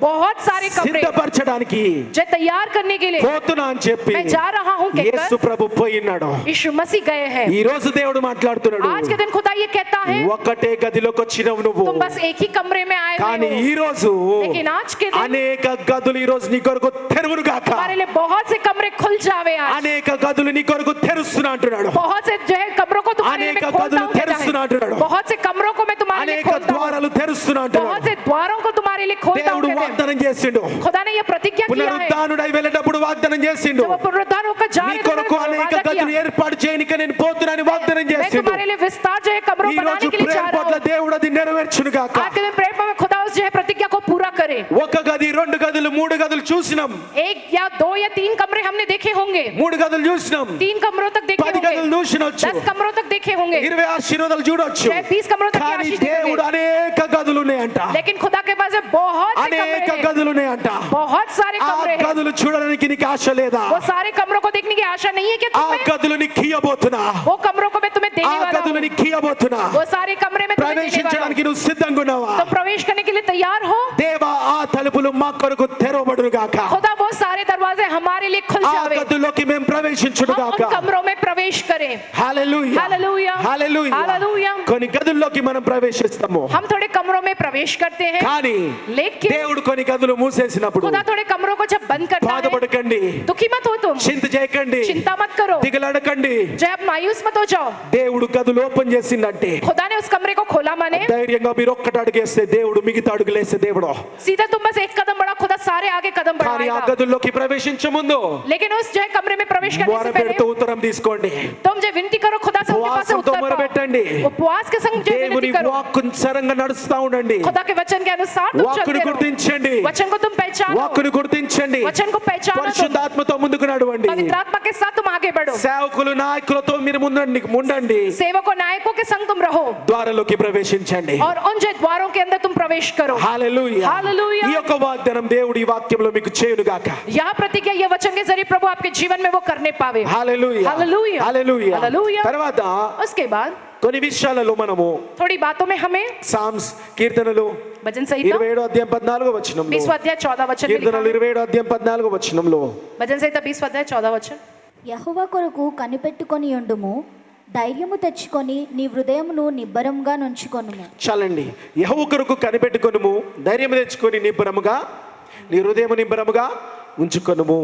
बहुत सारे कमरे సిద్ధపరచడానికి जो तैयार करने के लिए పోతున్నా అని చెప్పి मैं जा रहा हूँ యేసు कहकर ప్రభు పోయినాడు. यीशु मसीह गए हैं। ఈ రోజు దేవుడు మాట్లాడుతున్నాడు, आज के दिन खुदा ये कहता है ఒకటే గదిలోకి వచ్చినవు నువ్వు, तुम बस एक ही कमरे में आए కానీ हुए ఈ हो, రోజు लेकिन आज के दिन అనేక గదులు ఈ రోజు నీ కొరకు తెరువును గాక, हमारे लिए बहुत से कमरे खुल जावे। आज అనేక గదులు నీ కొరకు తెరుస్తున్నా అంటున్నాడు, बहुत से जो है कमरों को तुम्हारे लिए అనేక मैं खोलता గదులు हूँ कहता తెరుస్తున్నా है। అంటున్నాడు, बहुत से कमरों को मैं तुम्हारे लिए అనేక खोलता हूँ, ద్వారాలు తెరుస్తున్నా बहुत అంటున్నాడు. से द्वारों को तुम्हारे लिए खोलता हूँ దేవుడు कहते हैं। వాగ్దానం చేసిండు, खुदा ने ये प्रतिज्ञा किया है, పునరుద్ధానుడై వెళ్ళేటప్పుడు వాగ్దానం చేసిండు, जब वो पुनरुद्धार होकर जा నీ रहे थे కొరకు मैंने అనేక वादा గదులు किया, ఏర్పాటు చేయడానికి నేను పోతున్నాను వాగ్దానం मैं చేసిండు. तुम्हारे लिए विस्तार जो है कमरों ఈ बनाने రోజు के लिए जा ప్రేమ रहा పట్ల हूँ। దేవుడు అది నెరవేర్చును గాక. आज के दिन प्रेम में खुदा उस जो है प्रतिज्ञा को पूरा करे। ఒక గది, రెండు గదులు, మూడు గదులు చూసినాం, एक या दो या तीन कमरे हमने देखे होंगे, మూడు గదులు చూసినాం, 3 कमरों तक देखे 10 గదులు होंगे, చూసినొచ్చు, 10 कमरों तक देखे होंगे, 20 ఆశీర్వాదాలు చూడొచ్చు, 20 कमरों तक की కానీ आशीष దేవుడు देखे। అనేక గదులు ఉన్నాయంట, लेकिन खुदा के पास है बहुत से అనేక कमरे हैं, గదులు ఉన్నాయంట. बहुत सारे ఆ कमरे हैं। గదులు చూడడానికి నీకు ఆశ లేదా? वो सारे कमरों को देखने की आशा नहीं है कि ఆ तुम्हें, గదులు నీకు ఇయ్యబోతున్నా, वो कमरों को मैं तुम्हें ఆ देने वाला గదులు हूँ, నీకు ఇయ్యబోతున్నా. वो सारे कमरे में तुम्हें देने वाला हूँ। ప్రవేశించడానికి నువ్వు సిద్ధంగా ఉన్నావా? तुम प्रवेश करने के लिए तैयार हो? దేవా ఆ తలుపులు మా కొరకు తెరవబడును గాక, खुदा वो सारे दरवाजे हमारे लिए खुल ఆ जावे, గదుల్లోకి మేము ప్రవేశించును हम గాక. उन कमरों में प्रवेश करें। హల్లెలూయా, హల్లెలూయా, హల్లెలూయా. హల్లెలూయా. కొన్ని గదుల్లోకి మనం ప్రవేశిస్తాము, हम थोड़े कमरों में प्रवेश करते हैं, కానీ लेकिन దేవుడు కొన్ని గదులు మూసేసినప్పుడు खुदा थोड़े कमरों को जब बंद करता है, బాధపడకండి, दुखी मत हो तुम, చింత చేయకండి, चिंता मत करो, దిగలడకండి. जब आप मायूस मत हो जाओ। దేవుడు గదులు ఓపెన్ చేసిందంటే खुदा ने उस कमरे को खोला माने ధైర్యంగా మీరు ఒక్కటి అడుగేస్తే దేవుడు మిగతా అడుగులేసే దేవుడు. सीधा तुम बस एक कदम बढ़ा, खुदा सारे आगे कदम కానీ ఆ बढ़ाएगा। గదుల్లోకి ప్రవేశించే ముందు लेकिन उस जो है कमरे में प्रवेश करने మొర से पहले పెడుతూ ఉత్తరం తీసుకోండి, तुम जो विनती करो खुदा से उनके पास से ఉపవాసంతో उत्तर మొరపెట్టండి, पाओ। उपवास के संग जो దేవుని विनती करो, వాక్కునుసారంగా నడుస్తా ఉండండి, खुदा के वचन के अनुसार तुम వాక్కును चलते रहो, గుర్తించండి, वचन को तुम पहचानो, వాక్కును గుర్తించండి, वचन को पहचानो, तुम పరిశుద్ధాత్మతో ముందుకు నడవండి. पवित्र आत्मा के साथ तुम आगे बढ़ो, సేవకులు నాయకులతో మీరు ముండండి, सेवकों नायकों के संग तुम रहो, ద్వారాలోకి ప్రవేశించండి. और उन जो द्वारों के अंदर तुम प्रवेश करो। హల్లెలూయా. హల్లెలూయా. ఈ యొక్క వాగ్దానం దేవుడి ఈ వాక్యంలో మీకు చేయును గాక. यह प्रतिज्ञा ये वचन के जरिए प्रभु आपके जीवन में वो करने पावे। హల్లెలూయా, హల్లెలూయా. హల్లెలూయా. హల్లెలూయా. తర్వాత उसके बाद కొన్ని విషయాలలో మనము थोड़ी बातों में हमें సామ్స్ కీర్తనలు भजन संहिता 27 అధ్యాయం 14 వచనంలో, 20 अध्याय 14 वचन में लिखा కీర్తనలు है। 27 అధ్యాయం 14 వచనంలో, भजन संहिता 20 अध्याय 14 वचन, యెహోవా కొరకు కనిపెట్టుకొని ఉండుము, ధైర్యము తెచ్చుకొని నీ హృదయమును నిబ్బరంగా నుంచుకొనుము. చాలండి. యెహోవా కొరకు కనిపెట్టుకొనుము, ధైర్యం తెచ్చుకొని నిబ్బరముగా నీ హృదయం నిబ్బరముగా ఉంచుకొనుము.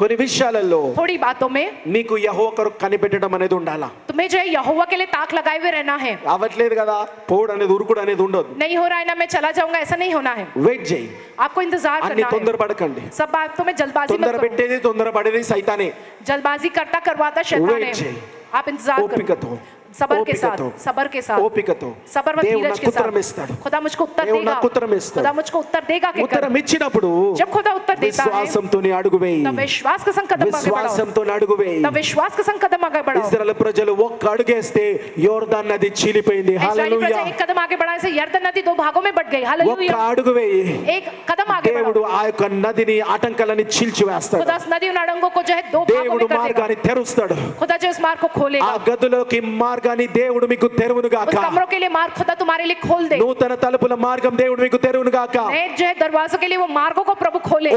కొన్ని విషయాలలో थोड़ी बातों में నీకు యెహోవా కొరకు కనిపెట్టడం అనేది ఉండాలా. तुम्हें जो है यहोवा के लिए ताक लगाए हुए रहना है। అవ్వట్లేదు కదా, పోవుడు అనేది ఉరుకుడు అనేది ఉండదు. नहीं हो रहा है ना, मैं चला जाऊंगा, ऐसा नहीं होना है। వెయిట్ చేయి, आपको इंतजार అన్ని करना है। తొందరపడకండి. सब बातों में जल्दबाजी मत తొందర करो। పెట్టేది తొందరపడేది సైతానే. जल्दबाजी करता करवाता शैतान Wait है। చేయి. आप इंतजार ఓపికతో, करो, सबर के साथ, ఓపికతో, सबर के साथ, ఓపికతో सबर व దేవుడు धीरज నాకు के ఉత్తరం साथ। ఇస్తాడు. खुदा मुझको उत्तर దేవుడు देगा, నాకు ఉత్తరం ఇస్తాడు. खुदा मुझको उत्तर देगा कहकर ఉత్తరం ఇచ్చినప్పుడు जब खुदा उत्तर देता है విశ్వాసంతో అడుగు వేయి, तब विश्वास के संग कदम आगे बढ़ाओ, విశ్వాసంతో అడుగు వేయి. तब विश्वास के संग कदम आगे बढ़ाओ। ఇశ్రాయేలు ప్రజలు ఒక్క అడుగేస్తే యోర్దాన్ నది చీలిపోయింది. इस्राएली హల్లెలూయా. प्रजा एक कदम आगे बढ़ाने से यरदन नदी 2 भागों में बट गई। ఒక్క हालेलुया। అడుగు వేయి, एक कदम आगे దేవుడు बढ़ाओ, ఆ యొక్క నదిని ఆటంకాలని చీల్చివేస్తాడు. खुदा उस नदी उन अड़ंगों को जो है 2 भागों దేవుడు में कर देगा। మార్గాన్ని తెరుస్తాడు. खुदा जो इस मार्ग को ఆ खोलेगा, గదులోకి మార్గాన్ని దేవుడు మీకు తెరువును उस గాక. कमरों के लिए मार्ग खुदा तुम्हारे लिए खोल दे। నూతన తలుపుల మార్గం దేవుడు మీకు తెరువును గాక. नए जो है दरवाजों के लिए वो मार्गों को प्रभु खोले।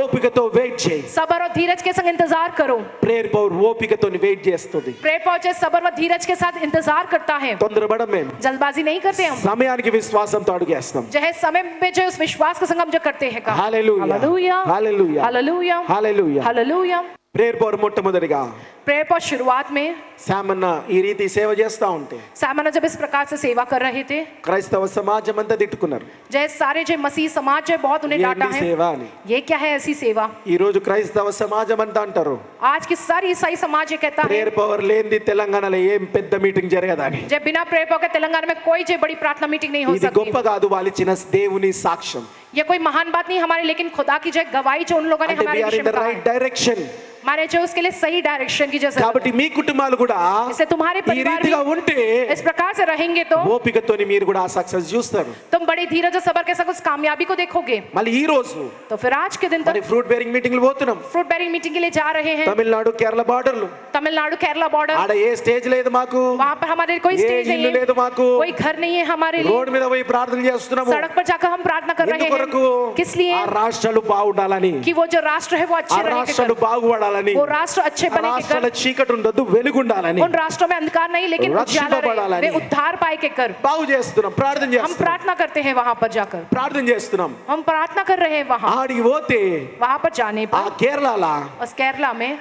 ఓపికతో వెయిట్ చేయి. सबर और धीरज के संग इंतजार करो। ప్రేయర్ పవర్ ఓపికతో వెయిట్ చేస్తుంది. प्रेयर पहुंचे सबर व धीरज के साथ इंतजार करता है। తొందరపడం మేము जल्दबाजी नहीं करते हम, సమయానికి విశ్వాసంతో అడుగేస్తాం. जो है समय में जो है उस विश्वास के संग हम जो करते हैं। హల్లెలూయా, हालेलुया, హల్లెలూయా, हालेलुया, హల్లెలూయా. हालेलुया। ప్రేయర్ పవర్ మొట్టమొదటిగా प्रेयर पर शुरुआत में శామన్న ఈ రీతి సేవ చేస్తా ఉంటే सामना जब इस प्रकार से सेवा कर रहे थे, క్రైస్తవ సమాజం అంతా తిట్టుకున్నారు. जय सारे जो मसीह समाज जो है बहुत उन्हें डांटा ఏంటి है, సేవ అని. ये क्या है ऐसी सेवा। ఈ రోజు క్రైస్తవ సమాజం అంతా అంటారు आज की सारी ईसाई समाज ये कहता है ప్రేయర్ పవర్ లేనిది తెలంగాణలో ఏం పెద్ద మీటింగ్ జరగదని. जब बिना प्रेयर पर के तेलंगाना में कोई जो बड़ी प्रार्थना मीटिंग नहीं हो ఇది सकती। గొప్ప కాదు, వాళ్ళు ఇచ్చిన దేవుని సాక్ష్యం. ये कोई महान बात नहीं हमारे, लेकिन खुदा की जो गवाही जो उन लोगों ने అంటే हमारे we are विषय in में the कहा right है, direction. हमारे जो उसके लिए सही डायरेक्शन की जो जरूरत కాబట్టి మీ కుటుంబాలు కూడా है। इससे तुम्हारे ఈ परिवार రీతిగా भी ఉంటే इस प्रकार से रहेंगे तो ఓపికతోని మీరు కూడా ఆ సక్సెస్ చూస్తారు. तुम बड़े धीरज और सबर के साथ उस कामयाबी को देखोगे। మళ్ళీ ఈ రోజు तो फिर आज के दिन మరి तक ఫ్రూట్ బేరింగ్ మీటింగ్లు పోతున్నాం. फ्रूट बेरिंग मीटिंग के लिए जा रहे हैं। తమిళనాడు కేరళ బార్డర్లు, तमिलनाडु केरला बॉर्डर, ఆడ ఏ స్టేజ్ లేదు మాకు, वहाँ पर हमारे कोई ఏ स्टेज नहीं ఇల్లు లేదు है, మాకు. कोई घर नहीं है हमारे लिए। రోడ్ మీద పోయి ప్రార్థన చేస్తున్నాము. सड़क पर जाकर हम प्रार्थना कर रहे ఎందుకొరకు? हैं। किस लिए? ఆ రాష్ట్రాలు బాగుండాలని, कि वो जो राष्ट्र है वो ఆ अच्छे रहने के రాష్ట్రాలు कर, బాగుపడాలని, वो राष्ट्र अच्छे ఆ बने के రాష్ట్రాల कर, చీకటి ఉండదు వెలుగుండాలని उन राष्ट्रों में अंधकार नहीं लेकिन उजाला रहे, रक्षितपడాలని, वे उद्धार पाए के कर। బాగు చేస్తున్నాం, ప్రార్థన हम చేస్తున్నాం, प्रार्थना करते हैं वहां पर जाकर, ప్రార్థన చేస్తున్నాం. हम प्रार्थना कर रहे हैं वहां। ఆడికి పోతే वहां पर जाने ఆ पर కేరళ उस केरला में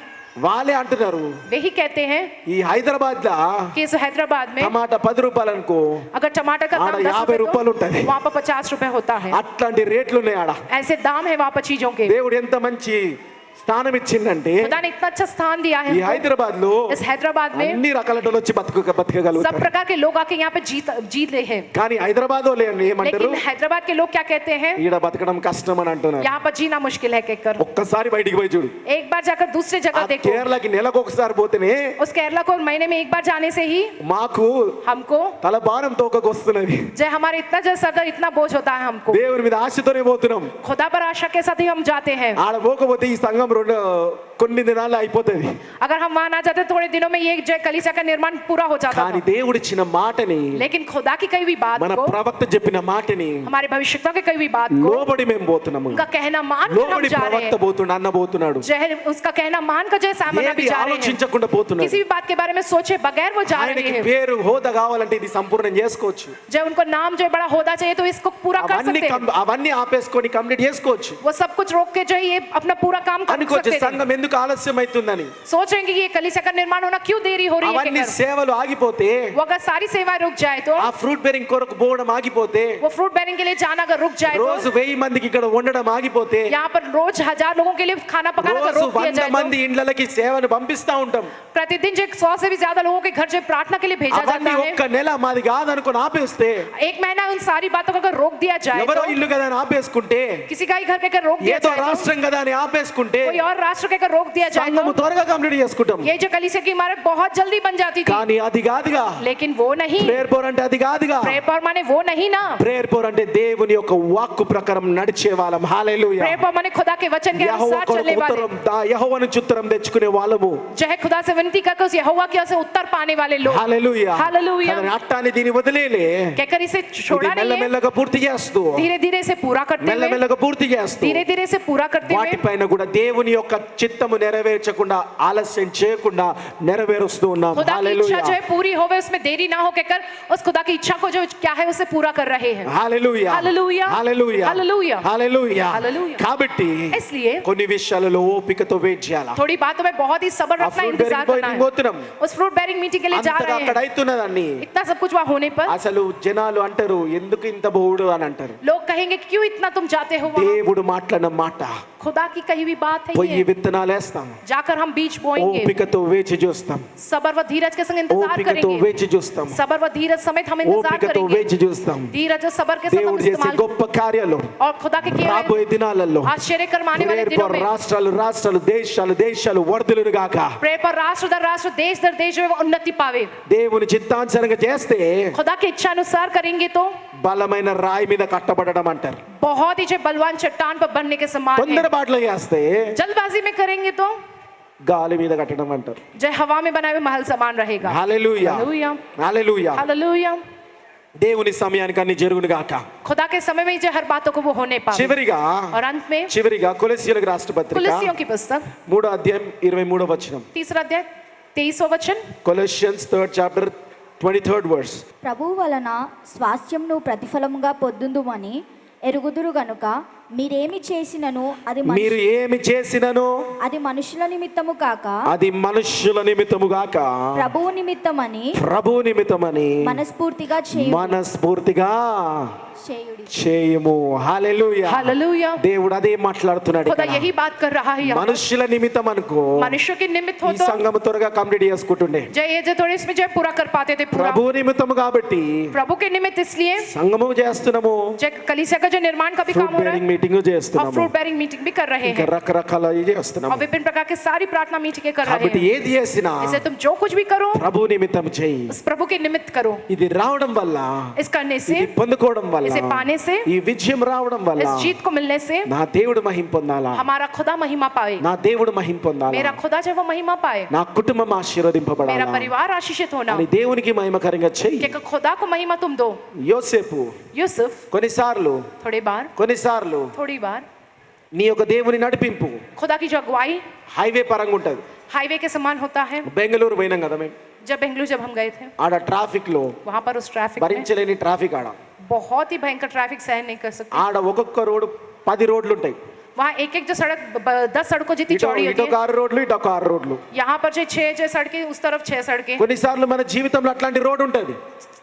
వాళ్ళే అంటున్నారు, वे ही कहते हैं ఈ హైదరాబాద్ లా कि इस हैदराबाद में టమాటా 10 రూపాయలు అనుకో, अगर टमाटर का आड़ा दाम 10 50 रुपए रुपये तो ఉంటుంది. वहाँ पर 50 रुपए होता है। అట్లాంటి రేట్లు ఉన్నాయి ఆడ. ऐसे दाम है वहाँ पर चीजों के। దేవుడు ఎంత మంచి స్థానం ఇచ్చిందంటే खुदा ने इतना अच्छा स्थान दिया है ఈ हमको। హైదరాబాద్ లో इस हैदराबाद में అన్ని రకాల వాళ్ళు వచ్చి सब బతకగలుగుతారు. प्रकार के लोग आके यहाँ पे जीत रहे हैं। కానీ హైదరాబాద్ వాళ్ళు ఏమంటారు, लेकिन हैदराबाद के लोग क्या कहते हैं, ఈడ బతకడం కష్టం అని అంటున్నారు. यहाँ पर जीना मुश्किल है कहकर। ఒక్కసారి బయటికి పోయి చూడు. एक बार जाकर दूसरी ఆ जगह देखो। కేరళకి నెలకు ఒకసారి పోతేనే उस केरला को महीने में एक बार जाने से ही మాకు हमको తల భారం తోకకు వస్తున్నది. जो हमारे इतना जो सर इतना बोझ होता है हमको, దేవుని మీద ఆశతోనే పోతున్నాం. खुदा पर आशा के साथ ही हम जाते हैं। ఆడ పోకపోతే ఈ సంఘం కొన్ని దినాలు అయిపోతుంది. अगर हम वहां ना जाते थोड़े दिनों में ये जो कलीसिया का निर्माण पूरा हो जाता కానీ था। దేవుడిచ్చిన మాటని, लेकिन खुदा की कही हुई बात మన को, ప్రవక్త చెప్పిన మాటని हमारे भविष्यवाणियों की कही हुई बात को, లోబడి మేము పోతున్నాము. उनका कहना मान कर हम లోబడి जा रहे ప్రవక్త हैं। పోతున్నాడు, అన్న పోతున్నాడు. जो है उसका कहना मान कर जो है सामना भी ఏది जा रहे हैं। ఆలోచించకుండా పోతున్నాడు. किसी भी बात के बारे में सोचे बगैर वो जा रहे ఆయనకి हैं। పేరు హోదా కావాలంటే ఇది సంపూర్ణం చేసుకోవచ్చు. जब उनको नाम जो है बड़ा होदा चाहिए तो इसको पूरा कर అవన్నీ सकते हैं। అవన్నీ ఆపేసుకొని కంప్లీట్ చేసుకోవచ్చు. वो सब कुछ रोक के जो है ये अपना पूरा काम कर అనుకోవచ్చు सकते हैं। సంఘం ఎందుకు ఆలస్యం అవుతుందని. सोच रहे हैं कि ये कलीसिया का निर्माण होना क्यों देरी हो रही है అవన్నీ कहकर। సేవలు ఆగిపోతే, वो अगर सारी सेवाएं रुक जाए तो, ఆ ఫ్రూట్ బేరింగ్ కొరకు పోవడం ఆగిపోతే, वो फ्रूट बेरिंग के लिए जाना अगर रुक जाए రోజు तो, 1000 మందికి ఇక్కడ ఉండడం ఆగిపోతే, यहाँ पर रोज 1000 लोगों के लिए खाना पकाना अगर రోజు रोक दिया 100 जाए మంది तो, ఇండ్లకి సేవను పంపిస్తా ఉంటాం. प्रतिदिन जो 100 से भी ज्यादा लोगों के घर जो प्रार्थना के लिए भेजा అవన్నీ जाता है, ఒక్క నెల మాది కాదనుకొని ఆపేస్తే, एक महीना उन सारी बातों को अगर रोक दिया जाए ఎవరో तो, ఇల్లు కదా అని ఆపేసుకుంటే, किसी का ही घर के अगर रोक दिया ఏదో जाए तो, రాష్ట్రం కదా అని ఆపేసుకుంటే, कोई और राष्ट्र के अगर रोक दिया जाए సంఘము तो, త్వరగా కంప్లీట్ చేసుకుంటాం. ये जो कलीसिया की इमारत बहुत जल्दी बन जाती थी। కానీ అది కాదుగా. लेकिन वो नहीं, ప్రేయర్ పోర్ అంటే అది కాదుగా. प्रेयर पर माने वो नहीं ना। ప్రేయర్ పోర్ అంటే దేవుని యొక్క వాక్కు ప్రకారం నడిచే వాళ్ళం. హల్లెలూయా. प्रेयर पर माने खुदा के वचन के अनुसार चलने वाले, యెహోవా నుంచి ఉత్తరం తెచ్చుకునే వాళ్ళము. जो है खुदा से विनती करके उस यहोवा की ओर से उत्तर पाने वाले लोग। హల్లెలూయా. हालेलुया। కానీ అట్టాని దీని వదిలేలే, कहकर इसे ఇది छोड़ा नहीं है, మెల్లమెల్లగా పూర్తి చేస్తూ, धीरे धीरे से पूरा करते हुए, మెల్లమెల్లగా పూర్తి చేస్తూ, धीरे धीरे से पूरा करते हुए, వాటిపైన కూడా దేవుని యొక్క చిత్తము నెరవేర్చకుండా ఆలస్యం చేయకుండా నెరవేరుస్తూ ఉన్నాం. खुदा की इच्छा హల్లెలూయా. जो है पूरी होवे उसमें देरी ना हो कहकर उस खुदा की इच्छा को जो क्या है उसे पूरा कर रहे हैं। హల్లెలూయా. హల్లెలూయా. హల్లెలూయా. హల్లెలూయా. హల్లెలూయా. హల్లెలూయా. కాబట్టి इसलिए కొన్ని విషయాలలో ఓపికతో వెయిట్ చేయాలా. थोड़ी बातों में बहुत ही सब्र ఆ रखना, fruit इंतजार bearing करना meeting పోతున్నాం. है। उस फ्रूट बेरिंग मीटिंग के लिए जा అంతగా रहे అక్కడ हैं, అవుతున్నదాన్ని इतना सब कुछ वहाँ होने पर అసలు జనాలు అంటారు ఎందుకు ఇంత బోవుడు అని అంటారు. लोग कहेंगे क्यों इतना तुम जाते हो वहाँ। దేవుడు మాట్లాడిన మాట खुदा की कही हुई बात है పొయ్యి ये, విత్తనాలు వేస్తాం, जाकर हम बीज बोएंगे, ఓపికతో వేచి చూస్తాం, सबर व धीरज के संग इंतजार ఓపికతో करेंगे, వేచి చూస్తాం, सबर व धीरज समेत हम इंतजार ఓపికతో करेंगे, వేచి చూస్తాం. धीरज और सबर के साथ हम దేవుడు చేసే इस्तेमाल గొప్ప కార్యాలు और खुदा के किए हुए రాబోయే దినాలలో आश्चर्य करवाने वाले ప్రేయర్ दिनों ఫర్ में రాష్ట్రాలు రాష్ట్రాలు దేశాలు దేశాలు వర్ధిల్లును గాక. प्रे पर राष्ट्र दर राष्ट्र देश दर देश में वो उन्नति पावे। దేవుని చిత్తానుసారంగా చేస్తే खुदा की इच्छा अनुसार करेंगे तो బలమైన రాయి మీద కట్టబడడం అంటారు. बहुत ही जो बलवान चट्टान पर बनने के समान है। తొందరపాటులో చేస్తే जल्दबाजी में करेंगे तो గాలి మీద కట్టడం అంటారు. जो हवा में बनाए हुए महल समान रहेगा। హల్లెలూయా. हालेलुया। హల్లెలూయా. हालेलुया। దేవుని సమయానికి అన్ని జరుగును గాక. खुदा के समय में जो हर बातों को वो होने पावे। చివరిగా और अंत में చివరిగా కొలస్సీయులకు రాష్ట్ర పత్రిక कुलस्सियों की पुस्तक 3వ అధ్యాయం 23వ వచనం. तीसरा अध्याय 23वां वचन। కొలస్సియన్స్ 3rd chapter 23rd verse. ప్రభువు వలన స్వాస్థ్యంను ప్రతిఫలముగా పొందుదుమని ఎరుగుదురు గనుక మీరేమి చేసినను అది మీరు ఏమి చేసినను అది మనుషుల నిమిత్తము కాక అది మనుష్యుల నిమిత్తము గాక ప్రభువు నిమిత్తమని ప్రభు నిమిత్తమని మనస్ఫూర్తిగా మనస్ఫూర్తిగా చేయుడి. చేయము. హల్లెలూయా. हालेलुया। దేవుడు అదే మాట్లాడుతున్నాడు खुदा ఇక్కడ. यही बात कर रहा है यहाँ। మనుష్యుల నిమిత్తం అనుకో मनुष्य के निमित्त हो ఈ तो సంఘము త్వరగా కంప్లీట్ చేసుకుంటుండే. जय ये जो थोड़े इसमें जो है पूरा कर पाते थे पूरा। ప్రభు నిమిత్తము కాబట్టి प्रभु के निमित्त इसलिए సంఘము చేస్తున్నాము, जो कलीसिया का जो निर्माण का भी काम ఫ్రూట్ हो रहा బేరింగ్ है మీటింగ్ और చేస్తున్నాము, फ्रूट बेरिंग मीटिंग भी कर रहे ఇంకా हैं రకరకాల చేస్తున్నాము. और विभिन्न प्रकार के सारी प्रार्थना मीटिंगें कर रहे కాబట్టి हैं। ఏది చేసినా इसे तुम जो कुछ भी करो ప్రభు నిమిత్తం చేయి. उस प्रभु के निमित्त करो। ఇది రావడం వల్ల इस करने से, ఇది పొందుకోవడం వల్ల इसे पाने से, ఈ విజయం రావడం వల్ల इस जीत को मिलने से నా దేవుడు మహిమ పొందాలా, हमारा खुदा महिमा पाए, నా దేవుడు మహిమ పొందాలా, मेरा खुदा जब वो महिमा पाए, నా కుటుంబం मेरा ఆశీర్వదింపబడాలా परिवार आशीषित होना, అని దేవునికి మహిమకరంగా చెయ్యి. कि खुदा को महिमा तुम दो. యోసేపు यूसुफ కొన్నిసార్లు थोड़ी बार నీ యొక్క దేవుని నడిపింపు खुदा की जो अगुवाई హైవే పరంగా ఉంటది. हाईवे के समान होता है. బెంగళూరు పోయినాం కదా మేము, जब हम गए थे ఆడ ట్రాఫిక్ లో वहां पर उस ट्रैफिक में భరించలేని ట్రాఫిక్ ఆడ बहुत ही भयंकर ट्रैफिक सहन नहीं कर सकते. ఆడ ఒక్కొక్క రోడ్ 10 రోడ్లు ఉంటాయి. वहाँ एक जो सड़क 10 सड़कों जितनी चौड़ी होती ఇటొక है. 6 రోడ్లు ఇటొక 6 రోడ్లు. यहाँ पर जो 6 सड़कें, उस तरफ 6 सड़कें. కొన్నిసార్లు మన జీవితంలో అట్లాంటి రోడ్ ఉంటది,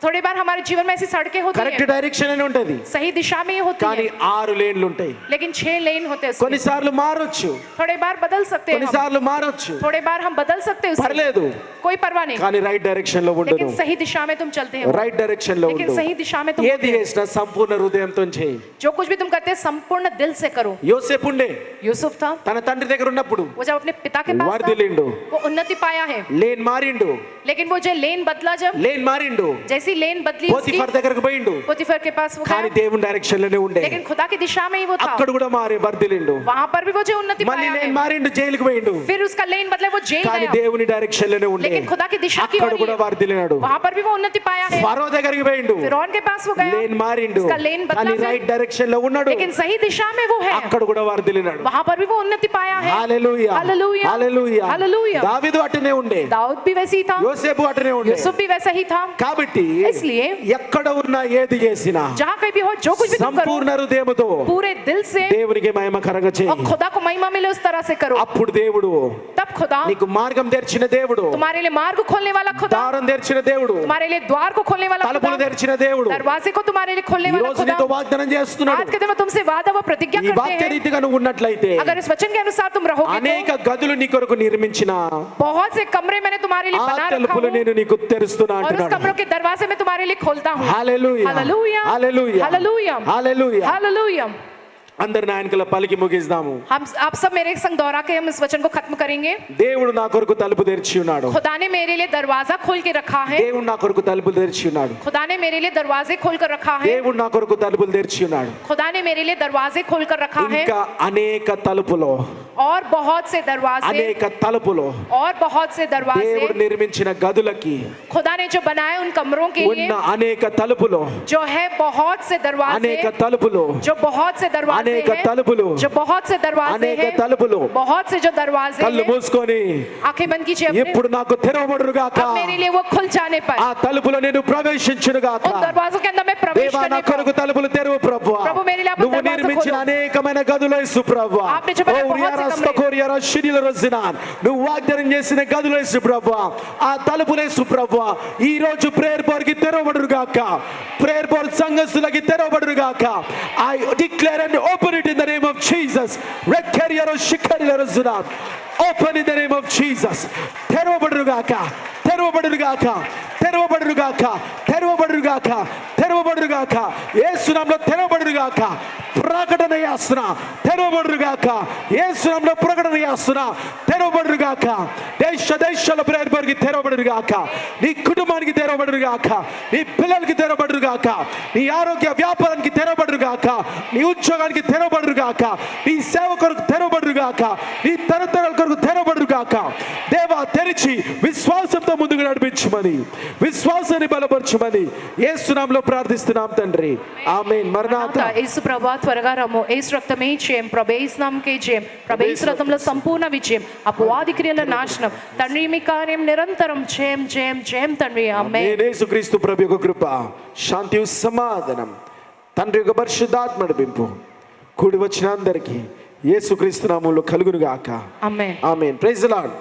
थोड़ी बार हमारे जीवन में ऐसी सड़कें होती కరెక్ట్ हैं, డైరెక్షన్ అని ఉంటది, सही दिशा में ही होती కానీ हैं, 6 లేన్లు ఉంటాయి. लेकिन 6 लेन होते हैं उसमें. కొన్నిసార్లు మారొచ్చు, थोड़ी बार बदल सकते हैं हम. కొన్నిసార్లు మారొచ్చు, थोड़ी बार हम बदल सकते हैं उसमें. పర్లేదు, कोई परवाह नहीं, కానీ రైట్ డైరెక్షన్ లో ఉండదు. लेकिन सही दिशा में तुम चलते हो. రైట్ డైరెక్షన్ లో लेकिन ఉండు. सही दिशा में तुम ఏది होते हो. చేసినా సంపూర్ణ హృదయంతో చేయి. जो कुछ भी तुम करते हैं संपूर्ण दिल से करो. యోసేపు ఉండే यूसुफ था, తన తండ్రి దగ్గర ఉన్నప్పుడు वो जब अपने पिता के पास था, వర్ధిల్లిండు, वो उन्नति पाया है. లేన్ మారిండు, लेकिन वो जो लेन बदला, जब లేన్ మారిండు, जैसी लेन बदली उसकी, పోతిఫర్ దగ్గరకు పోయిండు, पोतीफर के पास वो కానీ गया, దేవుని డైరెక్షన్ లోనే ఉండే. लेकिन खुदा की दिशा में ही वो था. అక్కడ కూడా మారి వర్ధిల్లిండు. वहां पर भी वो जो उन्नति మళ్ళీ पाया లేన్ है. మారిండు, జైలుకు పోయిండు, फिर उसका लेन बदले वो जेल కానీ गया, దేవుని డైరెక్షన్ లోనే ఉండే. लेकिन खुदा की दिशा की అక్కడ ओर కూడా ही, వర్ధిల్లినాడు. वहां पर भी वो उन्नति पाया है. ఫరో దగ్గరికి పోయిండు, फिरौन के पास वो गया, లేన్ మారిండు, उसका लेन बदला కానీ फिर, రైట్ డైరెక్షన్ లో ఉన్నాడు. लेकिन सही दिशा में वो है. అక్కడ కూడా వర్ధిల్లినాడు. वहां पर भी वो उन्नति पाया है. హల్లెలూయా, हालेलुया, హల్లెలూయా. हालेलुया. దావీదు అటనే ఉండే, दाऊद भी वैसे ही था, యోసేపు అటనే ఉండే. यूसुफ भी वैसा ही था. కాబట్టి इसलिए ఎక్కడ ఉన్నా ఏది చేసినా जहाँ कहीं भी हो, जो कुछ भी तुम करो, సంపూర్ణ హృదయముతో पूरे दिल से దేవునికి మహిమకరంగా और చేయి. खुदा को महिमा मिले उस तरह से करो. అప్పుడు దేవుడు तब खुदा నీకు మార్గం తెరిచిన దేవుడు, तुम्हारे लिए मार्ग खोलने वाला खुदा, దారం తెరిచిన దేవుడు, तुम्हारे लिए द्वार को खोलने वाला తలుపులు खुदा, తెరిచిన దేవుడు दरवाजे को तुम्हारे लिए खोलने ఈ वाला రోజు खुदा. నీతో వాగ్దానం చేస్తున్నాడు. आज के दिन में तुमसे वादा व प्रतिज्ञा ఈ करते వాక్య हैं, రీతిగా నువ్వు ఉన్నట్లయితే अगर इस वचन के अनुसार तुम रहोगे అనేక तो గదులు నీ కొరకు నిర్మించిన बहुत से कमरे मैंने तुम्हारे लिए ఆ बना रखा తలుపులు हूँ, నేను నీకు తెరుస్తున్నా और उस అంటున్నాడు. कमरों के दरवाजे में तुम्हारे लिए खोलता हूँ. హల్లెలూయా, हालेलुया, హల్లెలూయా, हालेलुया, హల్లెలూయా. हालेलुया. అందరి నాయకుల పలికి ముగిస్తాము. हम आप सब मेरे संग दोहरा के हम इस वचन को खत्म करेंगे. దేవుడు నా కొరకు తలుపు తెరిచి ఉన్నాడు. खुदा ने मेरे लिए दरवाजा खोल के रखा है. దేవుడు నా కొరకు తలుపులు తెరిచి ఉన్నాడు. खुदा ने मेरे लिए दरवाजे खोल कर रखा है. దేవుడు నా కొరకు తలుపులు తెరిచి ఉన్నాడు. खुदा ने मेरे लिए दरवाजे खोल कर रखा है. ఇంకా అనేక తలుపులో, और बहुत से दरवाजे, అనేక తలుపులో और बहुत से दरवाजे దేవుడు నిర్మించిన గదులకి खुदा ने जो बनाए उन कमरों के ఉన్న लिए, అనేక తలుపులో, जो है बहुत से दरवाजे, అనేక తలుపులో, जो बहुत से दरवाजे అనేక हैं, తలుపులు, जो बहुत से दरवाजे అనేక हैं, తలుపులు. बहुत से जो दरवाजे కళ్ళు हैं, మూసుకొని आंखें बंद कीजिए अपने, ఇప్పుడు నాకు తెరవబడుగాక, अब मेरे लिए वो खुल जाने पर ఆ తలుపులో నేను ప్రవేశించునుగాక. उन दरवाजों के अंदर मैं प्रवेश దేవా నా करने కొరకు पर, తలుపులు తెరువు ప్రభువా. ప్రభు, मेरे लिए आप నువ్వు दरवाजा నిర్మించిన खोलो. అనేకమైన గదులు యేసు ప్రభువా. आपने जो बनाए ఓ बहुत से రియారా कमरे. స్పకోరియరా షిరిల రోజునాన్. నువ్వు వాగ్దానం చేసిన గదులు యేసు ప్రభువా. ఆ తలుపులు యేసు ప్రభువా ఈ రోజు ప్రేయర్ బోర్డ్ కి తెరవబడుగాక. ప్రేయర్ బోర్డ్ సంఘస్థులకి తెరవబడుగాక. I declare and open it in the name of Jesus. రెక్కరియరా షికరియరా రోజునాన్. Open in the name of Jesus. తెరవబడుగాక, తెరవబడుగాక, తెరవబడుగాక, తెరవబడుగాక, తెరవబడుగాక. యేసు నామములో తెరవబడుగాక. ప్రకటన చేస్తున్నా, తెరవబడుగాక. యేసు నామములో ప్రకటన చేస్తున్నా, తెరవబడుగాక. దేశాల ప్రేయర్ బోర్డ్ కి తెరవబడుగాక. నీ కుటుంబానికి తెరవబడుగాక. నీ పిల్లలకి తెరవబడుగాక. నీ ఆరోగ్య వ్యాపారానికి తెరవబడుగాక. నీ ఉద్యోగానికి తెరవబడుగాక. నీ సేవ కొరకు తెరవబడుగాక. నీ తరతరాల కొరకు తెరవబడుగాక. దేవా తెరిచి విశ్వాసంతో ముందుకు నడిపించమని, విశ్వాసాన్ని బలపరచమని యేసు నామములో ప్రార్థిస్తున్నాం తండ్రి. ఆమేన్. మరణాత. యేసు ప్రభువా త్వరగా రమ్ము. యేసు రక్తమే జయం, ప్రభు యేసు నామముకే జయం, ప్రభు యేసు రక్తంలో సంపూర్ణ విజయం, అపవాది క్రియల నాశనం. తండ్రి మీ కార్యం నిరంతరం జయం జయం జయం తండ్రి. ఆమేన్. యేసుక్రీస్తు ప్రభు యొక్క కృప, శాంతి, సమాధానం, తండ్రి యొక్క పరిశుద్ధాత్మ నడిపింపు కూడి వచ్చిన అందరికీ యేసుక్రీస్తు నామములో కలుగును గాక. ఆమేన్. ఆమేన్. Praise the lord.